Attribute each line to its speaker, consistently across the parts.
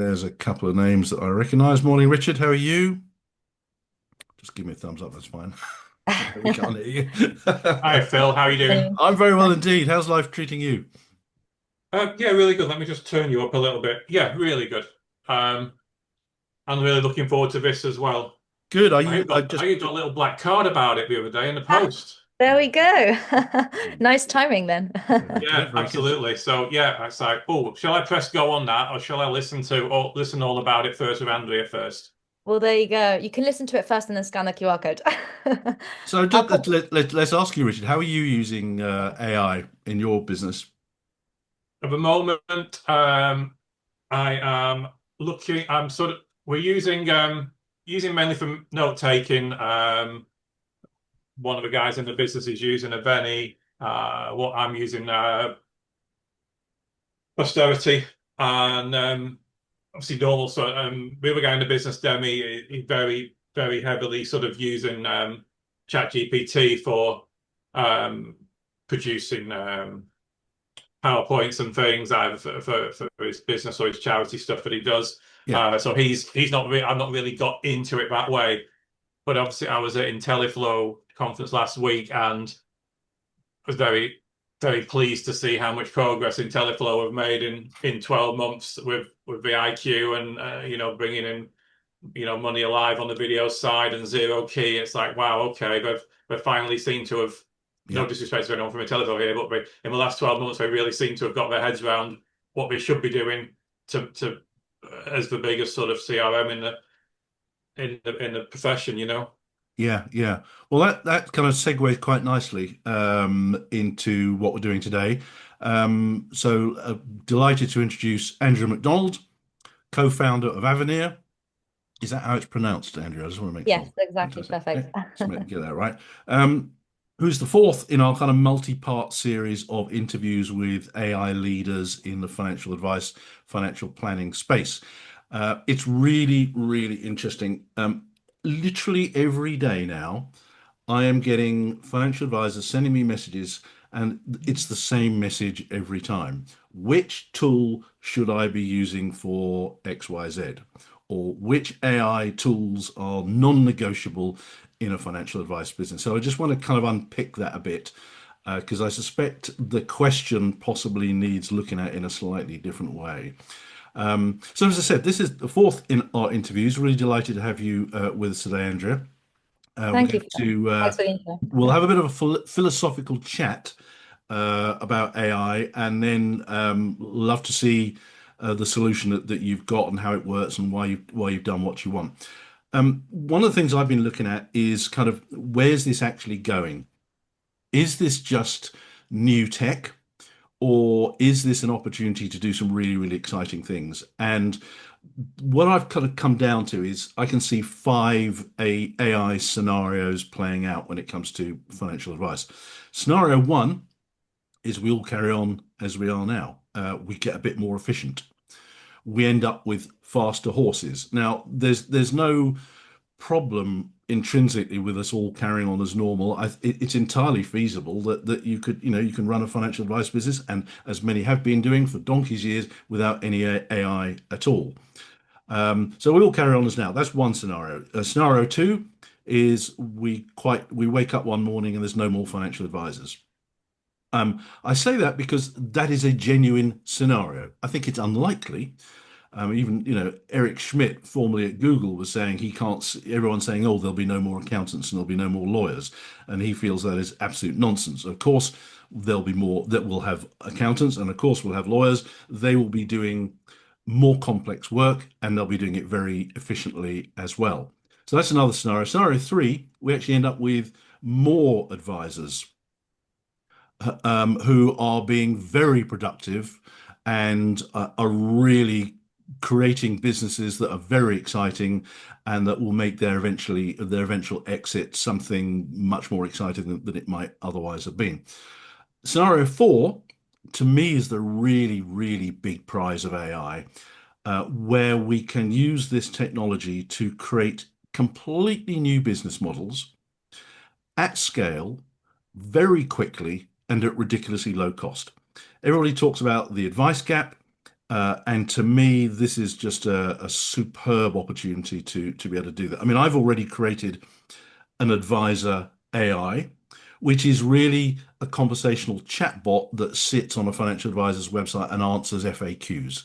Speaker 1: There's a couple of names that I recognize. Morning, Richard. How are you? Just give me a thumbs up. That's fine. We can't hear you.
Speaker 2: Hi Phil, how are you doing?
Speaker 1: I'm very well indeed. How's life treating you?
Speaker 2: Yeah, really good. Let me just turn you up a little bit. Yeah, really good. Um, I'm really looking forward to this as well.
Speaker 1: Good. Are
Speaker 2: I
Speaker 1: you?
Speaker 2: even
Speaker 1: I
Speaker 2: got
Speaker 1: just.
Speaker 2: I even got a little black card about it the other day in the
Speaker 3: Ah,
Speaker 2: post.
Speaker 3: there we go. Nice timing then.
Speaker 1: Very good.
Speaker 2: Yeah,
Speaker 1: Very good.
Speaker 2: absolutely. So yeah, it's like, oh, shall I press go on that, or shall I listen all about it first with Andrea first?
Speaker 3: Well, there you go. You can listen to it first and then scan the QR code.
Speaker 1: So
Speaker 3: I'll pop.
Speaker 1: let's ask you, Richard. How are you using AI in your business?
Speaker 2: At the moment, I am looking. We're using mainly for note taking. One of the guys in the business is using Avenir. What I'm using posterity and obviously normal. So the other guy in the business, Demi, he very heavily sort of using Chat GPT for um, producing PowerPoints and things either for his business or his charity stuff that he does.
Speaker 1: Yeah.
Speaker 2: So he's not I've not really got into it that way. But obviously, I was at IntelliFlow conference last week and was very pleased to see how much progress IntelliFlow have made in 12 months with the IQ and bringing in money alive on the video side and zero key. It's like wow, okay, they've finally seemed to have, no
Speaker 1: Yeah.
Speaker 2: disrespect to anyone from IntelliFlow here, but in the last 12 months they really seem to have got their heads around what they should be doing to as the biggest sort of CRM in the profession, you know.
Speaker 1: Yeah, yeah. Well, that kind of segues quite nicely into what we're doing today. Delighted to introduce Andrea MacDonald, co-founder of Avenir. Is that how it's pronounced, Andrea? I just want to make
Speaker 3: Yes,
Speaker 1: sure.
Speaker 3: exactly.
Speaker 1: Fantastic.
Speaker 3: Perfect.
Speaker 1: Get that right. Um, who's the fourth in our kind of multi-part series of interviews with AI leaders in the financial advice, financial planning space. It's really, really interesting. Literally every day now, I am getting financial advisors sending me messages, and it's the same message every time. Which tool should I be using for XYZ? Or which AI tools are non-negotiable in a financial advice business? So I just want to kind of unpick that a bit because I suspect the question possibly needs looking at in a slightly different way. So as I said, this is the fourth in our interviews. Really delighted to have you with us today, Andrea. We're
Speaker 3: Thank you.
Speaker 1: going to
Speaker 3: Thanks for the intro.
Speaker 1: we'll have a bit of a philosophical chat about AI, and then love to see the solution that you've got and how it works and why you've done what you want. One of the things I've been looking at is kind of where's this actually going? Is this just new tech? Or is this an opportunity to do some really, really exciting things? And what I've kind of come down to is I can see five AI scenarios playing out when it comes to financial advice. Scenario one is we all carry on as we are now. We get a bit more efficient. We end up with faster horses. Now, there's no problem intrinsically with us all carrying on as normal. It's entirely feasible that you could, you can run a financial advice business, and as many have been doing for donkey's years without any AI at all. So we all carry on as now. That's one scenario. Scenario two is we wake up one morning and there's no more financial advisors. I say that because that is a genuine scenario. I think it's unlikely. Even Eric Schmidt, formerly at Google, was saying he can't. Everyone's saying, "Oh, there'll be no more accountants and there'll be no more lawyers," and he feels that is absolute nonsense. Of course, there'll be more that will have accountants, and of course, we'll have lawyers. They will be doing more complex work, and they'll be doing it very efficiently as well. So that's another scenario. Scenario three, we actually end up with more advisors who are being very productive and are really creating businesses that are very exciting and that will make their eventual exit something much more exciting than it might otherwise have been. Scenario four, to me, is the really, really big prize of AI, where we can use this technology to create completely new business models at scale, very quickly, and at ridiculously low cost. Everybody talks about the advice gap, And to me, this is just a superb opportunity to be able to do that. I mean, I've already created an advisor AI, which is really a conversational chatbot that sits on a financial advisor's website and answers FAQs.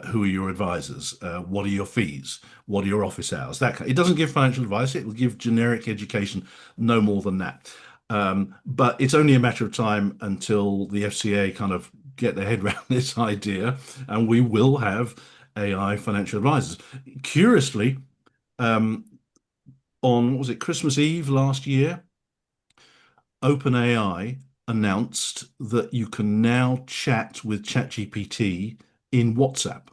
Speaker 1: Who are your advisors? What are your fees? What are your office hours? It doesn't give financial advice. It will give generic education, no more than that. But it's only a matter of time until the FCA kind of get their head around this idea, and we will have AI financial advisors. Curiously, um, on what was it, Christmas Eve last year, OpenAI announced that you can now chat with ChatGPT in WhatsApp.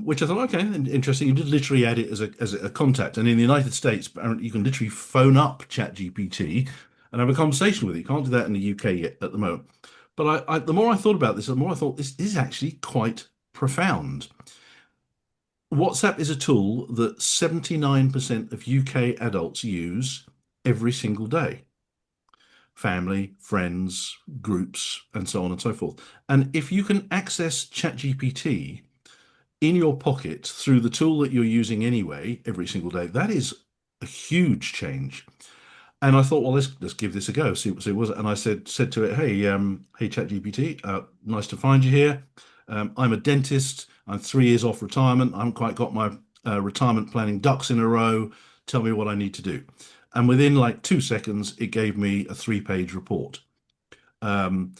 Speaker 1: Which I thought, okay, interesting. You did literally add it as a contact, and in the United States, apparently you can literally phone up ChatGPT and have a conversation with it. You can't do that in the UK yet at the moment. But the more I thought about this, the more I thought this is actually quite profound. WhatsApp is a tool that 79% of UK adults use every single day. Family, friends, groups, and so on and so forth. And if you can access ChatGPT in your pocket through the tool that you're using anyway every single day, that is a huge change. And I thought, well, let's give this a go. See what it was. And I said to it, hey ChatGPT, nice to find you here. I'm a dentist. I'm 3 years off retirement. I haven't quite got my retirement planning ducks in a row. Tell me what I need to do. And within like 2 seconds, it gave me a 3-page report. And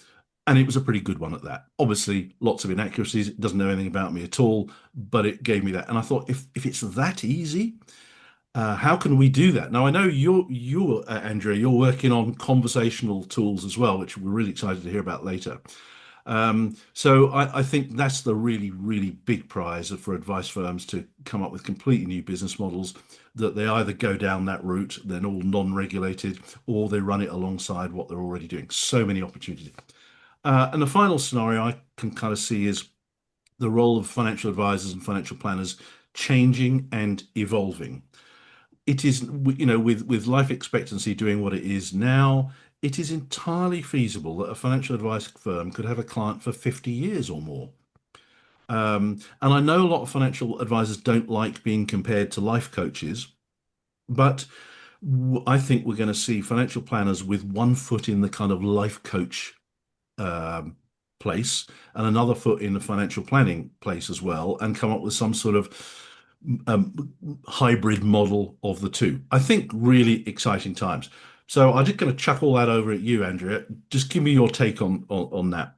Speaker 1: it was a pretty good one at that. Obviously, lots of inaccuracies. It doesn't know anything about me at all, but it gave me that. And I thought, if it's that easy, how can we do that? Now, I know you're Andrea, you're working on conversational tools as well, which we're really excited to hear about later. So I think that's the really, really big prize for advice firms to come up with completely new business models that they either go down that route, they're all non-regulated, or they run it alongside what they're already doing. So many opportunities. And the final scenario I can kind of see is the role of financial advisors and financial planners changing and evolving. It is, with life expectancy doing what it is now, it is entirely feasible that a financial advice firm could have a client for 50 years or more. And I know a lot of financial advisors don't like being compared to life coaches, but I think we're going to see financial planners with one foot in the kind of life coach um, place and another foot in the financial planning place as well, and come up with some sort of hybrid model of the two. I think really exciting times. So I'm just going to chuck all that over at you, Andrea. Just give me your take on that.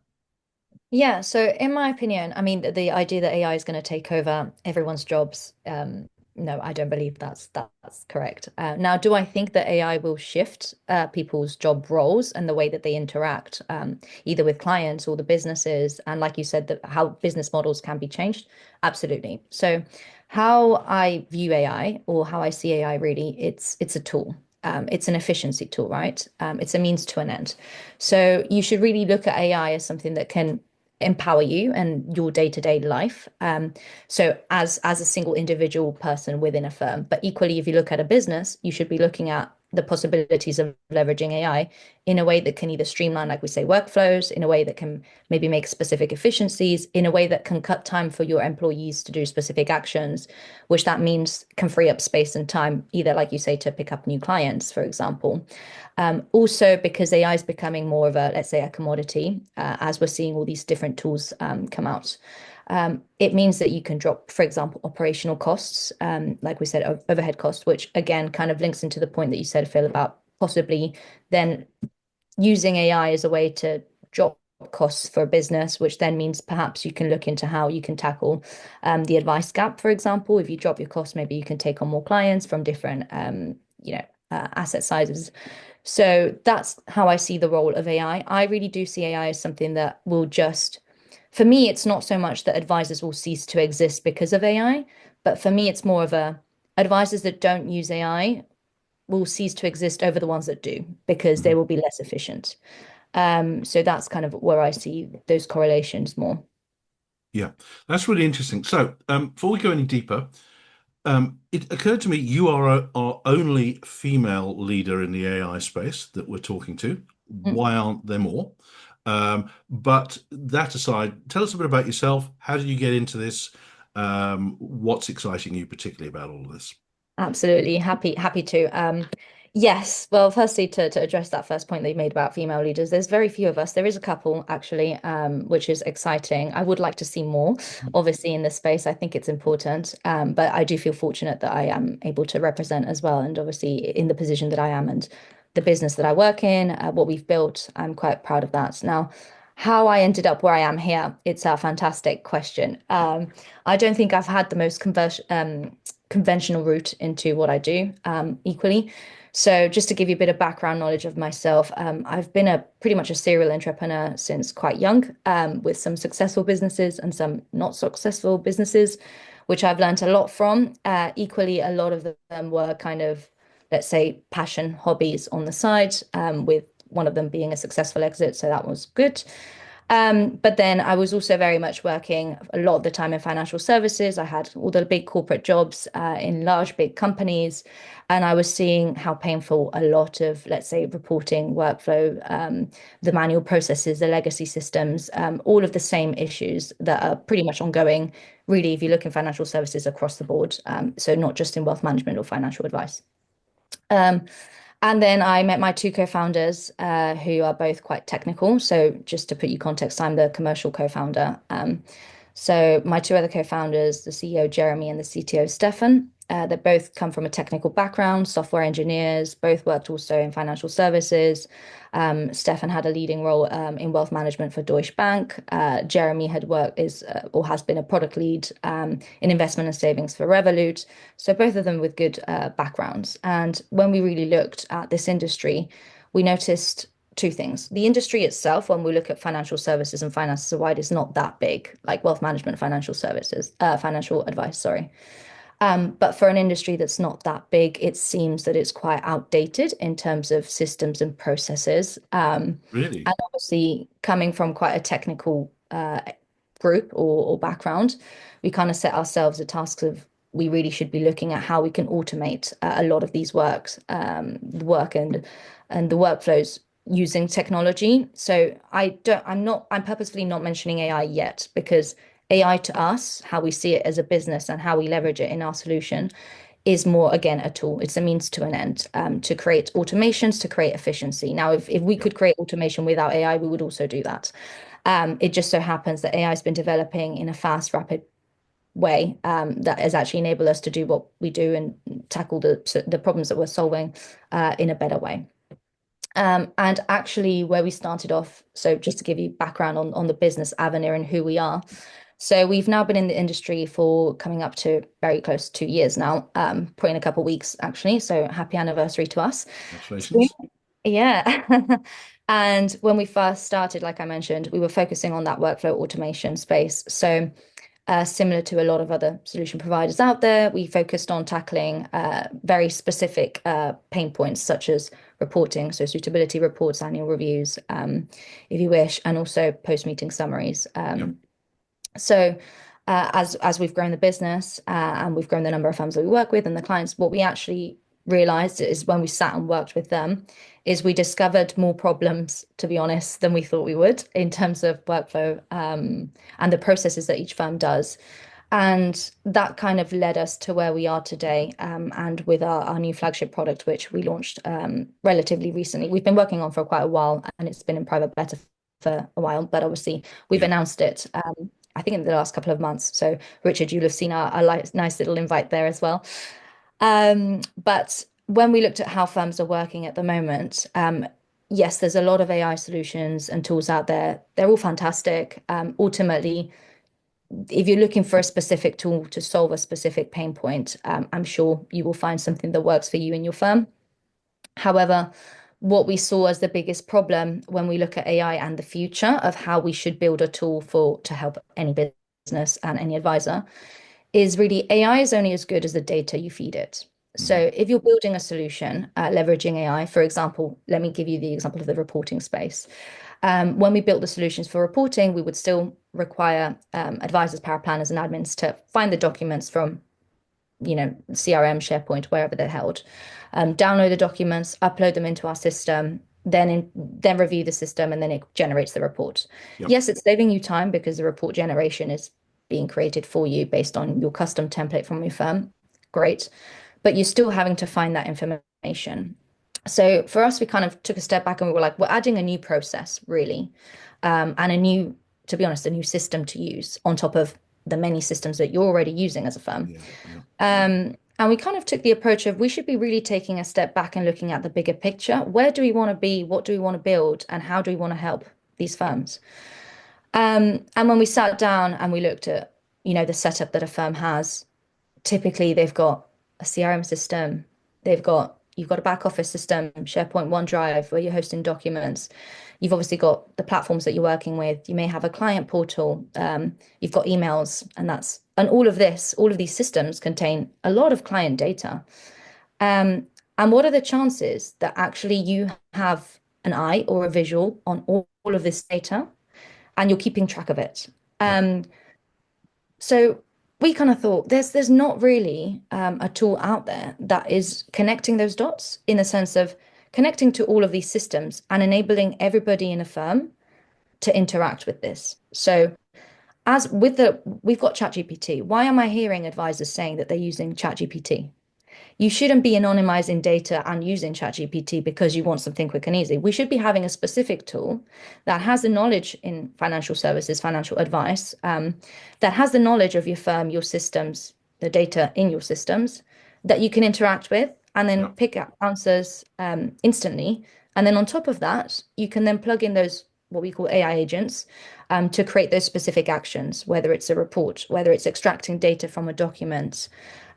Speaker 3: Yeah, so in my opinion, I mean, the idea that AI is going to take over everyone's jobs, no, I don't believe that's correct. Now, do I think that AI will shift people's job roles and the way that they interact, either with clients or the businesses, and like you said, how business models can be changed? Absolutely. So, how I view AI or how I see AI really, it's a tool. It's an efficiency tool, right? It's a means to an end. So you should really look at AI as something that can empower you and your day-to-day life. So as a single individual person within a firm, but equally, if you look at a business, you should be looking at the possibilities of leveraging AI in a way that can either streamline, like we say, workflows, in a way that can maybe make specific efficiencies, in a way that can cut time for your employees to do specific actions, which that means can free up space and time, either like you say, to pick up new clients, for example. Also, because AI is becoming more of a, let's say, a commodity, as we're seeing all these different tools come out. It means that you can drop, for example, operational costs, like we said, overhead costs, which again kind of links into the point that you said, Phil, about possibly then using AI as a way to drop costs for a business, which then means perhaps you can look into how you can tackle the advice gap, for example. If you drop your costs, maybe you can take on more clients from different, asset sizes. So that's how I see the role of AI. I really do see AI as something that will just, for me, it's not so much that advisors will cease to exist because of AI, but for me, it's more of a advisors that don't use AI will cease to exist over the ones that do because they
Speaker 1: Mhm.
Speaker 3: will be less efficient. So that's kind of where I see those correlations more.
Speaker 1: Yeah, that's really interesting. So before we go any deeper, it occurred to me you are our only female leader in the AI space that we're talking to.
Speaker 3: Mm.
Speaker 1: Why aren't there more? But that aside, tell us a bit about yourself. How did you get into this? What's exciting you particularly about all of this?
Speaker 3: Absolutely. Happy to. Yes. Well, firstly, to address that first point that you made about female leaders, there's very few of us. There is a couple actually, which is exciting. I would like to see more, obviously, in this space. I think it's important. But I do feel fortunate that I am able to represent as well, and obviously in the position that I am and the business that I work in, what we've built, I'm quite proud of that. Now, how I ended up where I am here, it's a fantastic question. I don't think I've had the most conventional route into what I do, equally. So just to give you a bit of background knowledge of myself, I've been a pretty much a serial entrepreneur since quite young, with some successful businesses and some not successful businesses, which I've learned a lot from. Equally, a lot of them were kind of, let's say, passion hobbies on the side, with one of them being a successful exit. So that was good. But then I was also very much working a lot of the time in financial services. I had all the big corporate jobs, in large, big companies, and I was seeing how painful a lot of, let's say, reporting workflow, the manual processes, the legacy systems, all of the same issues that are pretty much ongoing, really, if you look in financial services across the board. So not just in wealth management or financial advice. Um, and then I met my two co-founders, who are both quite technical. So just to put you context, I'm the commercial co-founder. So my two other co-founders, the CEO Jeremy and the CTO Stefan, they both come from a technical background, software engineers, both worked also in financial services. Stefan had a leading role, in wealth management for Deutsche Bank. Jeremy had worked is or has been a product lead, in investment and savings for Revolut. So both of them with good backgrounds. And when we really looked at this industry, we noticed two things. The industry itself, when we look at financial services and finances wide, is not that big, like wealth management, financial services, financial advice, sorry. But for an industry that's not that big, it seems that it's quite outdated in terms of systems and processes.
Speaker 1: Really?
Speaker 3: And obviously, coming from quite a technical group or background, we kind of set ourselves a task of we really should be looking at how we can automate a lot of these the work and the workflows using technology. So I'm purposefully not mentioning AI yet because AI to us, how we see it as a business and how we leverage it in our solution, is more, again, a tool. It's a means to an end, to create automations, to create efficiency. Now, if we
Speaker 1: Yep.
Speaker 3: could create automation without AI, we would also do that. It just so happens that AI has been developing in a fast, rapid way, that has actually enabled us to do what we do and tackle the problems that we're solving, in a better way. And actually, where we started off, so just to give you background on the business Avenir and who we are. So we've now been in the industry for coming up to very close to 2 years now, probably in a couple of weeks, actually. So happy anniversary to us. So,
Speaker 1: Congratulations.
Speaker 3: yeah. And when we first started, like I mentioned, we were focusing on that workflow automation space. So similar to a lot of other solution providers out there, we focused on tackling very specific pain points such as reporting, so suitability reports, annual reviews, if you wish, and also post-meeting summaries.
Speaker 1: Yep.
Speaker 3: So as we've grown the business, and we've grown the number of firms that we work with and the clients, what we actually realized is when we sat and worked with them, is we discovered more problems, to be honest, than we thought we would in terms of workflow, and the processes that each firm does. And that kind of led us to where we are today, and with our new flagship product, which we launched relatively recently. We've been working on for quite a while, and it's been in private beta for a while, but obviously we've
Speaker 1: Yep.
Speaker 3: announced it, I think in the last couple of months. So, Richard, you'll have seen our nice little invite there as well. But when we looked at how firms are working at the moment, yes, there's a lot of AI solutions and tools out there. They're all fantastic. Ultimately, if you're looking for a specific tool to solve a specific pain point, I'm sure you will find something that works for you and your firm. However, what we saw as the biggest problem when we look at AI and the future of how we should build a tool to help any business and any advisor is really AI is only as good as the data you feed it.
Speaker 1: Mhm.
Speaker 3: So if you're building a solution, leveraging AI, for example, let me give you the example of the reporting space. When we built the solutions for reporting, we would still require advisors, power planners, and admins to find the documents from, CRM, SharePoint, wherever they're held, download the documents, upload them into our system. then review the system, and then it generates the report.
Speaker 1: Yep.
Speaker 3: Yes, it's saving you time because the report generation is being created for you based on your custom template from your firm. Great. But you're still having to find that information. So for us, we kind of took a step back and we were like, we're adding a new process, really, and to be honest, a new system to use on top of the many systems that you're already using as a firm.
Speaker 1: Yeah. Yeah.
Speaker 3: And we kind of took the approach of we should be really taking a step back and looking at the bigger picture. Where do we want to be? What do we want to build? And how do we want to help these firms? And when we sat down and we looked at, the setup that a firm has, typically they've got a CRM system, you've got a back office system, SharePoint, OneDrive, where you're hosting documents. You've obviously got the platforms that you're working with. You may have a client portal. You've got emails, and all of these systems contain a lot of client data. And what are the chances that actually you have an eye or a visual on all of this data and you're keeping track of it?
Speaker 1: Yeah.
Speaker 3: So we kind of thought there's not really a tool out there that is connecting those dots in the sense of connecting to all of these systems and enabling everybody in a firm to interact with this. So we've got ChatGPT. Why am I hearing advisors saying that they're using ChatGPT? You shouldn't be anonymizing data and using ChatGPT because you want something quick and easy. We should be having a specific tool that has the knowledge in financial services, financial advice, that has the knowledge of your firm, your systems, the data in your systems that you can interact with and then
Speaker 1: Yeah.
Speaker 3: pick up answers instantly. And then on top of that, you can then plug in those what we call AI agents to create those specific actions, whether it's a report, whether it's extracting data from a document,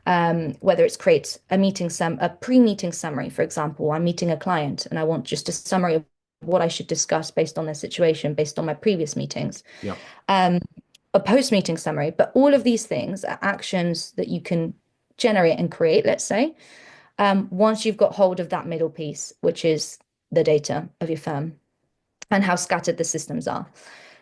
Speaker 3: whether it's create a pre-meeting summary. For example, I'm meeting a client and I want just a summary of what I should discuss based on their situation, based on my previous meetings.
Speaker 1: Yeah.
Speaker 3: A post-meeting summary. But all of these things are actions that you can generate and create, let's say, once you've got hold of that middle piece, which is the data of your firm and how scattered the systems are.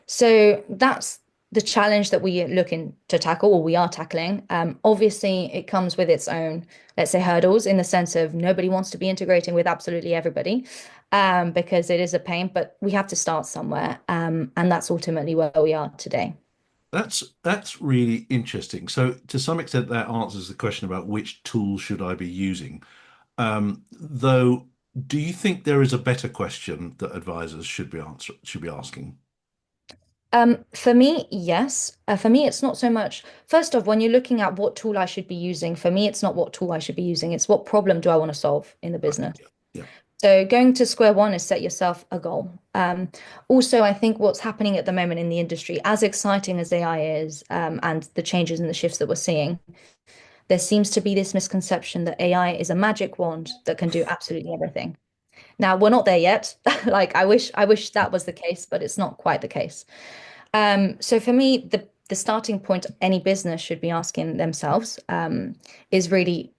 Speaker 3: So that's the challenge that we are looking to tackle, or we are tackling. Obviously, it comes with its own, let's say, hurdles in the sense of nobody wants to be integrating with absolutely everybody because it is a pain, but we have to start somewhere. And that's ultimately where we are today.
Speaker 1: That's really interesting. So to some extent, that answers the question about which tool should I be using. Though, do you think there is a better question that advisors should be asking?
Speaker 3: For me, yes. For me, it's not so much. First off, when you're looking at what tool I should be using, for me, it's not what tool I should be using. It's what problem do I want to solve in the
Speaker 1: Right.
Speaker 3: business.
Speaker 1: Yeah. Yeah.
Speaker 3: So going to square one is set yourself a goal. Also, I think what's happening at the moment in the industry, as exciting as AI is, and the changes and the shifts that we're seeing, there seems to be this misconception that AI is a magic wand that can do absolutely everything. Now, we're not there yet. Like I wish that was the case, but it's not quite the case. So for me, the starting point any business should be asking themselves is really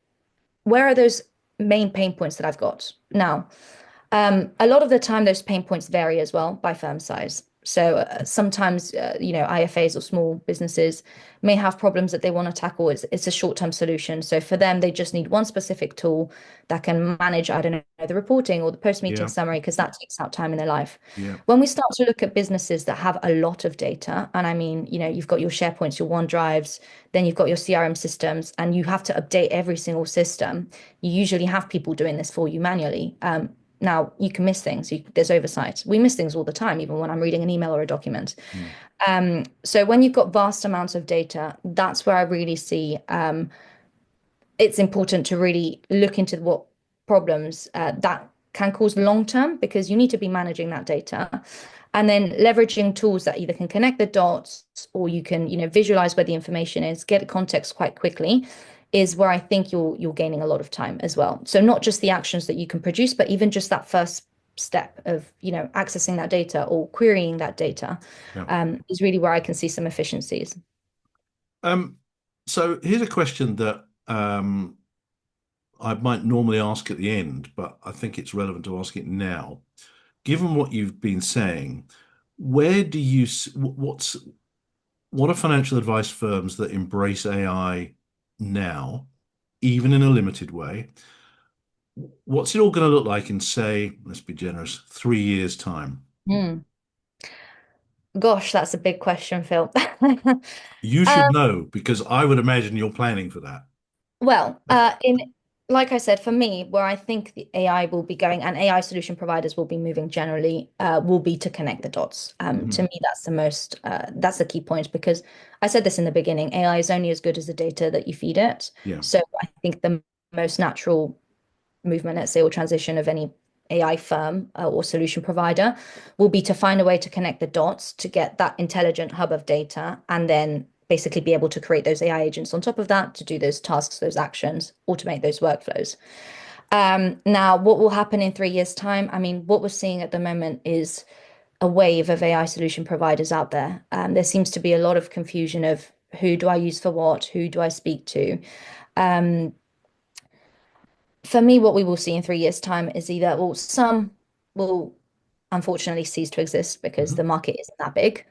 Speaker 3: where are those main pain points that I've got now? A lot of the time, those pain points vary as well by firm size. So sometimes, IFAs or small businesses may have problems that they want to tackle. It's a short-term solution. So for them, they just need one specific tool that can manage, I don't know, the reporting or the post-meeting
Speaker 1: Yeah.
Speaker 3: summary, because that takes out time in their life.
Speaker 1: Yeah.
Speaker 3: When we start to look at businesses that have a lot of data, and I mean, you've got your SharePoints, your OneDrives, then you've got your CRM systems, and you have to update every single system. You usually have people doing this for you manually. Now, you can miss things. There's oversight. We miss things all the time, even when I'm reading an email or a document.
Speaker 1: Mm.
Speaker 3: So when you've got vast amounts of data, that's where I really see it's important to really look into what problems that can cause long term, because you need to be managing that data. And then leveraging tools that either can connect the dots or you can, visualize where the information is, get context quite quickly is where I think you're gaining a lot of time as well. So not just the actions that you can produce, but even just that first step of, accessing that data or querying that data
Speaker 1: Yeah.
Speaker 3: is really where I can see some efficiencies.
Speaker 1: Um, so here's a question that I might normally ask at the end, but I think it's relevant to ask it now. Given what you've been saying, where do you what are financial advice firms that embrace AI now, even in a limited way? What's it all going to look like in, say, let's be generous, 3 years' time?
Speaker 3: Hmm. Gosh, that's a big question, Phil.
Speaker 1: You
Speaker 3: Um,
Speaker 1: should know because I would imagine you're planning for that.
Speaker 3: Well, in like I said, for me, where I think the AI will be going and AI solution providers will be moving generally, will be to connect the dots. To
Speaker 1: Hmm.
Speaker 3: me, that's the key point because I said this in the beginning, AI is only as good as the data that you feed it.
Speaker 1: Yeah,
Speaker 3: So I think the most natural movement, let's say, or transition of any AI firm or solution provider will be to find a way to connect the dots to get that intelligent hub of data and then basically be able to create those AI agents on top of that to do those tasks, those actions, automate those workflows. Now, what will happen in 3 years' time? I mean, what we're seeing at the moment is a wave of AI solution providers out there. There seems to be a lot of confusion of who do I use for what, who do I speak to. Um, for me, what we will see in 3 years' time is either, well, some will unfortunately cease to exist because
Speaker 1: hmm
Speaker 3: the market isn't that big.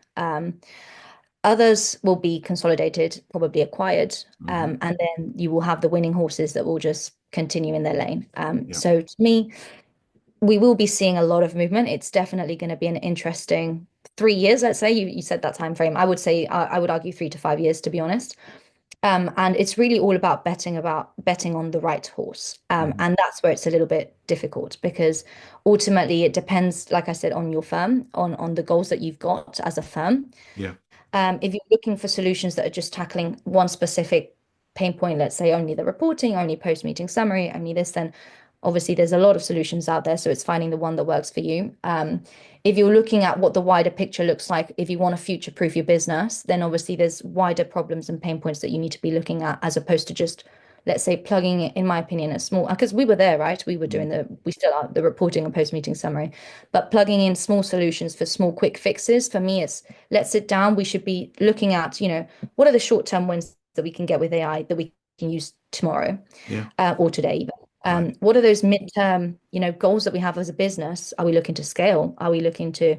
Speaker 3: Others will be consolidated, probably acquired,
Speaker 1: hmm
Speaker 3: and then you will have the winning horses that will just continue in their lane.
Speaker 1: yeah,
Speaker 3: So to me, we will be seeing a lot of movement. It's definitely going to be an interesting 3 years, let's say. You said that time frame. I would say I would argue 3 to 5 years, to be honest. And it's really all about betting on the right horse.
Speaker 1: hmm
Speaker 3: And that's where it's a little bit difficult because ultimately it depends, like I said, on your firm, on the goals that you've got as a firm.
Speaker 1: yeah,
Speaker 3: If you're looking for solutions that are just tackling one specific pain point, let's say only the reporting, only post-meeting summary, only this, then obviously there's a lot of solutions out there. So it's finding the one that works for you. If you're looking at what the wider picture looks like, if you want to future-proof your business, then obviously there's wider problems and pain points that you need to be looking at as opposed to just, let's say, plugging it, in my opinion, a small, because we were there, right?
Speaker 1: mm,
Speaker 3: We still are the reporting and post-meeting summary, but plugging in small solutions for small quick fixes, for me, it's let's sit down. We should be looking at, what are the short-term wins that we can get with AI that we can use tomorrow
Speaker 1: yeah,
Speaker 3: or today even.
Speaker 1: right,
Speaker 3: What are those midterm, goals that we have as a business? Are we looking to scale? Are we looking to,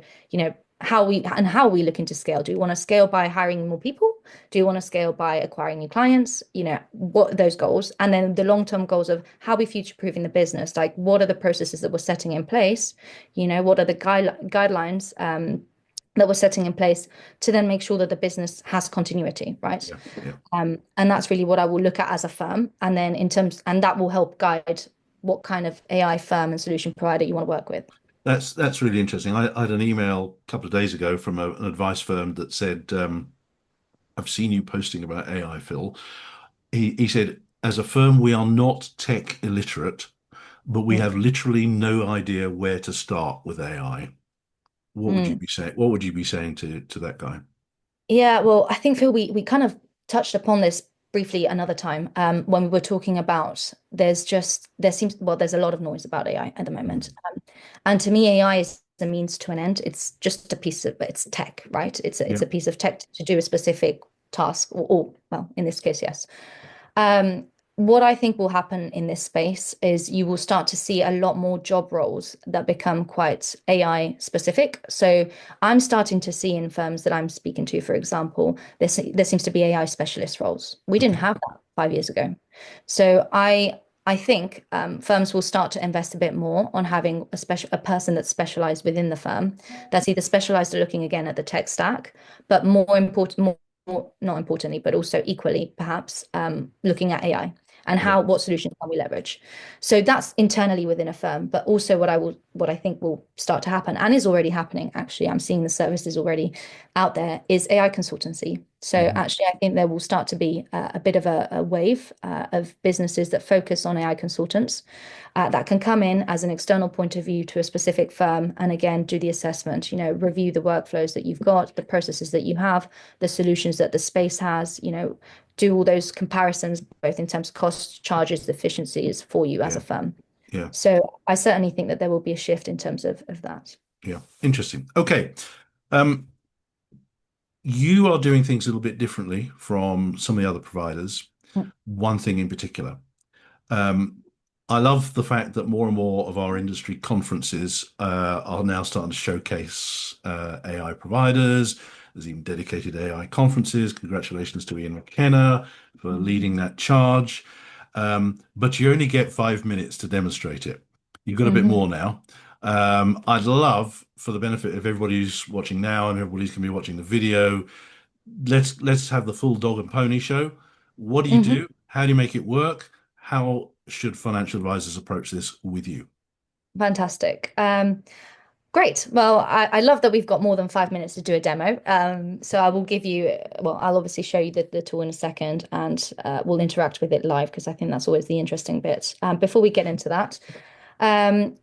Speaker 3: how are we looking to scale? Do we want to scale by hiring more people? Do you want to scale by acquiring new clients? What are those goals? And then the long-term goals of how we future-proofing the business, like what are the processes that we're setting in place? What are the guidelines that we're setting in place to then make sure that the business has continuity, right?
Speaker 1: yeah, yeah.
Speaker 3: And that's really what I will look at as a firm. And then and that will help guide what kind of AI firm and solution provider you want to work with.
Speaker 1: That's really interesting. I had an email a couple of days ago from an advice firm that said, "I've seen you posting about AI, Phil." He said, "As a firm, we are not tech illiterate, but we have
Speaker 3: Mm.
Speaker 1: literally no idea where to start with AI." What would you
Speaker 3: Mm.
Speaker 1: be saying? What would you be saying to that guy?
Speaker 3: Yeah, well, I think Phil, we kind of touched upon this briefly another time when we were talking about there's a lot of noise about AI at the moment.
Speaker 1: Mm.
Speaker 3: And to me, AI is a means to an end. It's just a piece of it's tech, right? It's
Speaker 1: Yeah.
Speaker 3: a piece of tech to do a specific task, or well, in this case, yes. Um, what I think will happen in this space is you will start to see a lot more job roles that become quite AI specific. So I'm starting to see in firms that I'm speaking to, for example, there seems to be AI specialist roles. We didn't
Speaker 1: Okay.
Speaker 3: have that 5 years ago. So I think firms will start to invest a bit more on having a person that's specialized within the firm, that's either specialized or looking again at the tech stack, but more, not importantly, but also equally, perhaps, looking at AI and
Speaker 1: Yeah.
Speaker 3: what solutions can we leverage. So that's internally within a firm, but also what I think will start to happen and is already happening, actually, I'm seeing the services already out there, is AI consultancy. So
Speaker 1: hmm
Speaker 3: actually, I think there will start to be a bit of a wave of businesses that focus on AI consultants that can come in as an external point of view to a specific firm and again do the assessment, review the workflows that you've got, the processes that you have, the solutions that the space has, do all those comparisons both in terms of cost, charges, efficiencies for you as
Speaker 1: Yeah.
Speaker 3: a firm.
Speaker 1: Yeah.
Speaker 3: So I certainly think that there will be a shift in terms of that.
Speaker 1: Yeah. Interesting. Okay. Um, you are doing things a little bit differently from some of the other providers.
Speaker 3: Mm.
Speaker 1: One thing in particular. Um, I love the fact that more and more of our industry conferences are now starting to showcase AI providers. There's even dedicated AI conferences. Congratulations to Ian McKenna for leading that charge. but you only get 5 minutes to demonstrate it. You've got a bit
Speaker 3: Hmm.
Speaker 1: more now. I'd love, for the benefit of everybody who's watching now and everybody who's going to be watching the video, let's have the full dog and pony show. What do you
Speaker 3: Hmm.
Speaker 1: do? How do you make it work? How should financial advisors approach this with you?
Speaker 3: Fantastic. Great. Well, I love that we've got more than 5 minutes to do a demo. So I will give you, well, I'll obviously show you the tool in a second and we'll interact with it live because I think that's always the interesting bit. Before we get into that,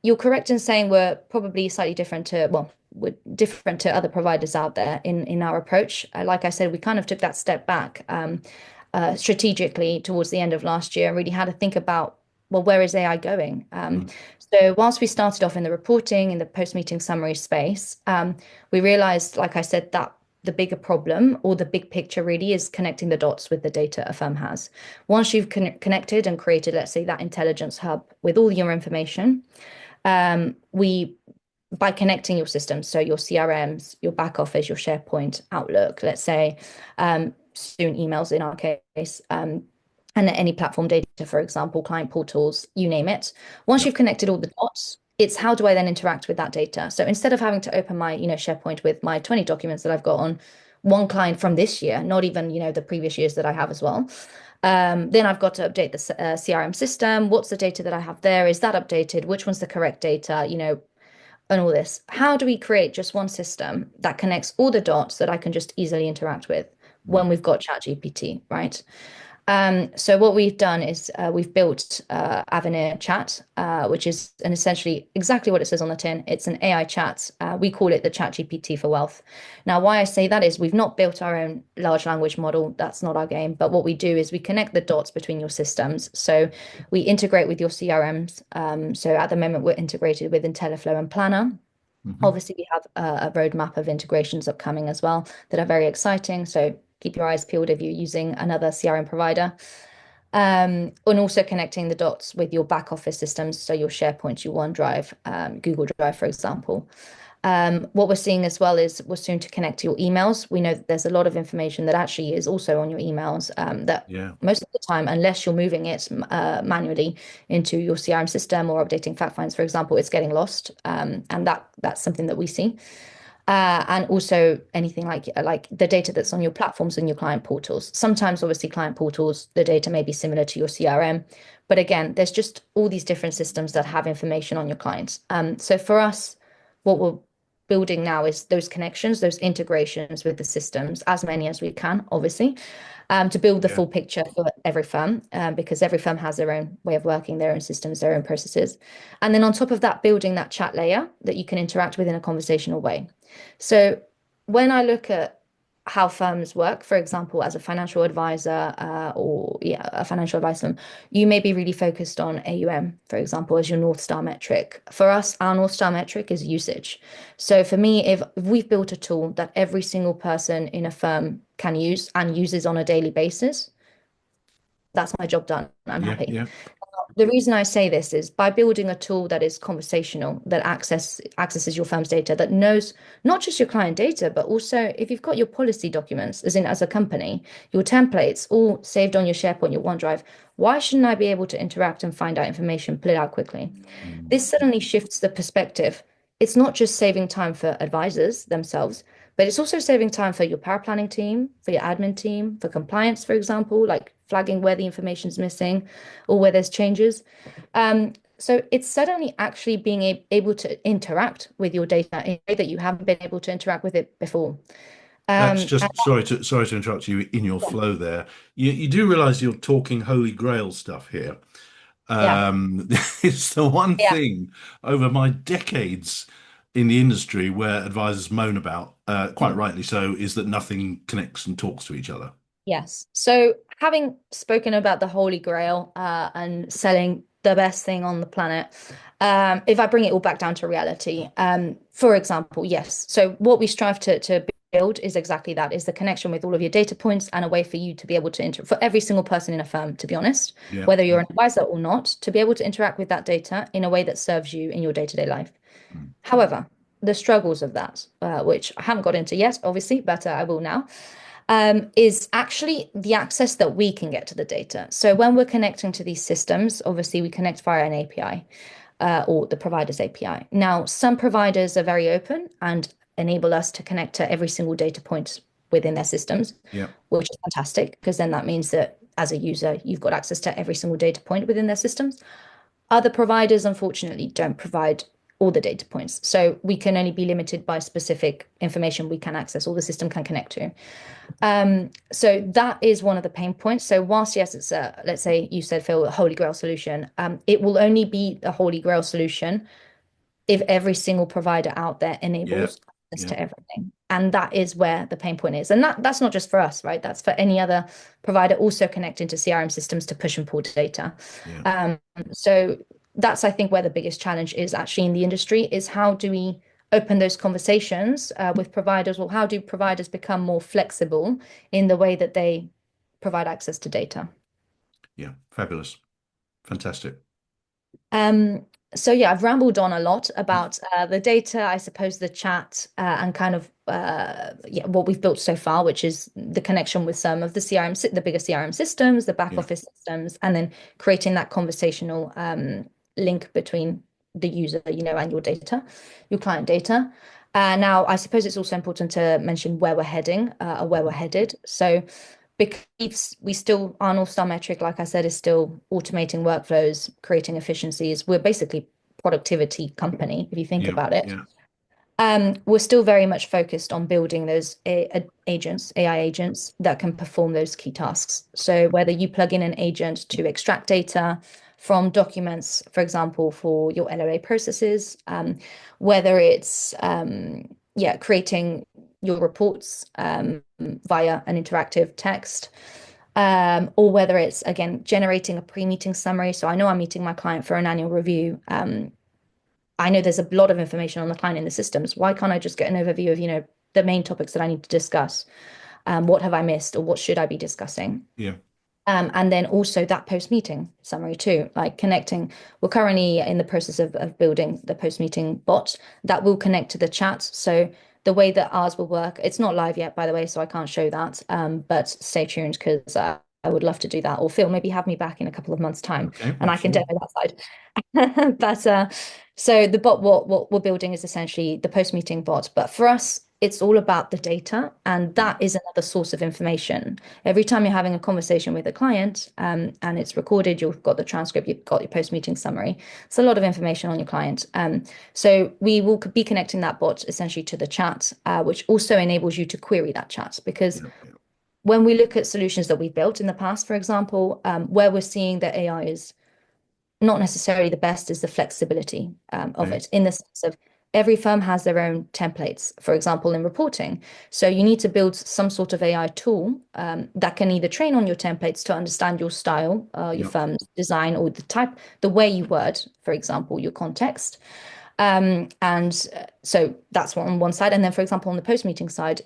Speaker 3: you're correct in saying we're probably slightly different to, well, we're different to other providers out there in our approach. Like I said, we kind of took that step back strategically towards the end of last year and really had to think about, well, where is AI going?
Speaker 1: Mm.
Speaker 3: So whilst we started off in the reporting, in the post-meeting summary space, we realized, like I said, that the bigger problem or the big picture really is connecting the dots with the data a firm has. Once you've connected and created, let's say, that intelligence hub with all your information, we by connecting your systems, so your CRMs, your back office, your SharePoint, Outlook, let's say, soon emails in our case, and any platform data, for example, client portals, you name it. Once
Speaker 1: Yep.
Speaker 3: you've connected all the dots, it's how do I then interact with that data? So instead of having to open my, SharePoint with my 20 documents that I've got on one client from this year, not even, the previous years that I have as well. Then I've got to update the CRM system. What's the data that I have there? Is that updated? Which one's the correct data? And all this. How do we create just one system that connects all the dots that I can just easily interact with
Speaker 1: Mm.
Speaker 3: when we've got ChatGPT, right? So what we've done is we've built Avenir Chat, which is an essentially exactly what it says on the tin. It's an AI chat. We call it the Chat GPT for wealth. Now, why I say that is we've not built our own large language model. That's not our game. But what we do is we connect the dots between your systems. So we integrate with your CRMs. So at the moment, we're integrated with IntelliFlow and Planner.
Speaker 1: Mhm.
Speaker 3: Obviously, we have a roadmap of integrations upcoming as well that are very exciting. So keep your eyes peeled if you're using another CRM provider. And also connecting the dots with your back office systems, so your SharePoint, your OneDrive, Google Drive, for example. What we're seeing as well is we're soon to connect to your emails. We know that there's a lot of information that actually is also on your emails that
Speaker 1: Yeah.
Speaker 3: most of the time, unless you're moving it manually into your CRM system or updating fact finds, for example, it's getting lost. And that's something that we see. And also anything like the data that's on your platforms and your client portals. Sometimes, obviously, client portals, the data may be similar to your CRM, but again, there's just all these different systems that have information on your clients. So for us, what we're building now is those connections, those integrations with the systems, as many as we can, obviously, to build the
Speaker 1: Yeah.
Speaker 3: full picture for every firm, because every firm has their own way of working, their own systems, their own processes. And then on top of that, building that chat layer that you can interact with in a conversational way. So when I look at how firms work, for example, as a financial advisor or yeah, a financial advisor, you may be really focused on AUM, for example, as your North Star metric. For us, our North Star metric is usage. So for me, if we've built a tool that every single person in a firm can use and uses on a daily basis, that's my job done. I'm
Speaker 1: Yeah.
Speaker 3: happy.
Speaker 1: Yeah.
Speaker 3: The reason I say this is by building a tool that is conversational, that accesses your firm's data, that knows not just your client data, but also if you've got your policy documents, as in as a company, your templates all saved on your SharePoint, your OneDrive, why shouldn't I be able to interact and find out information, pull it out quickly?
Speaker 1: Mm.
Speaker 3: This suddenly shifts the perspective. It's not just saving time for advisors themselves, but it's also saving time for your power planning team, for your admin team, for compliance, for example, like flagging where the information's missing or where there's changes. So it's suddenly actually being able to interact with your data in a way that you haven't been able to interact with it before.
Speaker 1: That's
Speaker 3: And
Speaker 1: just sorry to interrupt you in your
Speaker 3: yeah,
Speaker 1: flow there. You do realize you're talking Holy Grail stuff here.
Speaker 3: yeah,
Speaker 1: It's the one
Speaker 3: yeah.
Speaker 1: thing over my decades in the industry where advisors moan about, quite
Speaker 3: Mm.
Speaker 1: rightly so, is that nothing connects and talks to each other.
Speaker 3: Yes. So having spoken about the Holy Grail and selling the best thing on the planet, if I bring it all back down to reality, for example, yes. So what we strive to build is exactly that, is the connection with all of your data points and a way for you to be able to for every single person in a firm, to be honest,
Speaker 1: Yeah.
Speaker 3: whether you're
Speaker 1: Yeah.
Speaker 3: an advisor or not, to be able to interact with that data in a way that serves you in your day-to-day life.
Speaker 1: Mm.
Speaker 3: However, the struggles of that, which I haven't got into yet, obviously, but I will now, is actually the access that we can get to the data. So when we're connecting to these systems, obviously we connect via an API, or the provider's API. Now, some providers are very open and enable us to connect to every single data point within their systems,
Speaker 1: Yeah.
Speaker 3: which is fantastic because then that means that as a user, you've got access to every single data point within their systems. Other providers, unfortunately, don't provide all the data points. So we can only be limited by specific information we can access or the system can connect to. So that is one of the pain points. So whilst, yes, it's a, let's say you said, Phil, a holy grail solution, it will only be a holy grail solution if every single provider out there
Speaker 1: Yeah.
Speaker 3: enables access
Speaker 1: Yeah.
Speaker 3: to everything. And that is where the pain point is. And that's not just for us, right? That's for any other provider also connecting to CRM systems to push and pull data.
Speaker 1: Yeah.
Speaker 3: So that's, I think, where the biggest challenge is actually in the industry is how do we open those conversations with providers, or how do providers become more flexible in the way that they provide access to data?
Speaker 1: Yeah. Fabulous. Fantastic.
Speaker 3: Um, so yeah, I've rambled on a lot about the data, I suppose the chat, and kind of yeah, what we've built so far, which is the connection with some of the CRM, the bigger CRM systems, the back
Speaker 1: Yeah.
Speaker 3: office systems, and then creating that conversational link between the user, and your data, your client data. Now, I suppose it's also important to mention where we're heading, or where we're headed. So because we still, our North Star metric, like I said, is still automating workflows, creating efficiencies. We're basically productivity company, if you think
Speaker 1: Yeah.
Speaker 3: about it.
Speaker 1: Yeah.
Speaker 3: We're still very much focused on building those agents, AI agents that can perform those key tasks. So whether you plug in an agent to extract data from documents, for example, for your LOA processes, whether it's creating your reports via an interactive text, or whether it's, again, generating a pre-meeting summary. So I know I'm meeting my client for an annual review. I know there's a lot of information on the client in the systems. Why can't I just get an overview of, the main topics that I need to discuss? What have I missed or what should I be discussing?
Speaker 1: Yeah.
Speaker 3: And then also that post-meeting summary too, like connecting. We're currently in the process of building the post-meeting bot that will connect to the chat. So the way that ours will work, it's not live yet, by the way, so I can't show that. But stay tuned because I would love to do that. Or Phil, maybe have me back in a couple of months' time,
Speaker 1: Okay.
Speaker 3: and I can
Speaker 1: Sure.
Speaker 3: demo that side. But so the bot, what we're building is essentially the post-meeting bot. But for us, it's all about the data, and
Speaker 1: Yeah.
Speaker 3: that is another source of information. Every time you're having a conversation with a client, and it's recorded, you've got the transcript, you've got your post-meeting summary. It's a lot of information on your client. So we will be connecting that bot essentially to the chat, which also enables you to query that chat. Because
Speaker 1: Yeah. Yeah.
Speaker 3: when we look at solutions that we've built in the past, for example, where we're seeing that AI is not necessarily the best is the flexibility of
Speaker 1: Okay.
Speaker 3: it, in the sense of every firm has their own templates, for example, in reporting. So you need to build some sort of AI tool that can either train on your templates to understand your style, your
Speaker 1: Yeah.
Speaker 3: firm's design, or the way you word, for example, your context. So that's on one side. And then, for example, on the post-meeting side,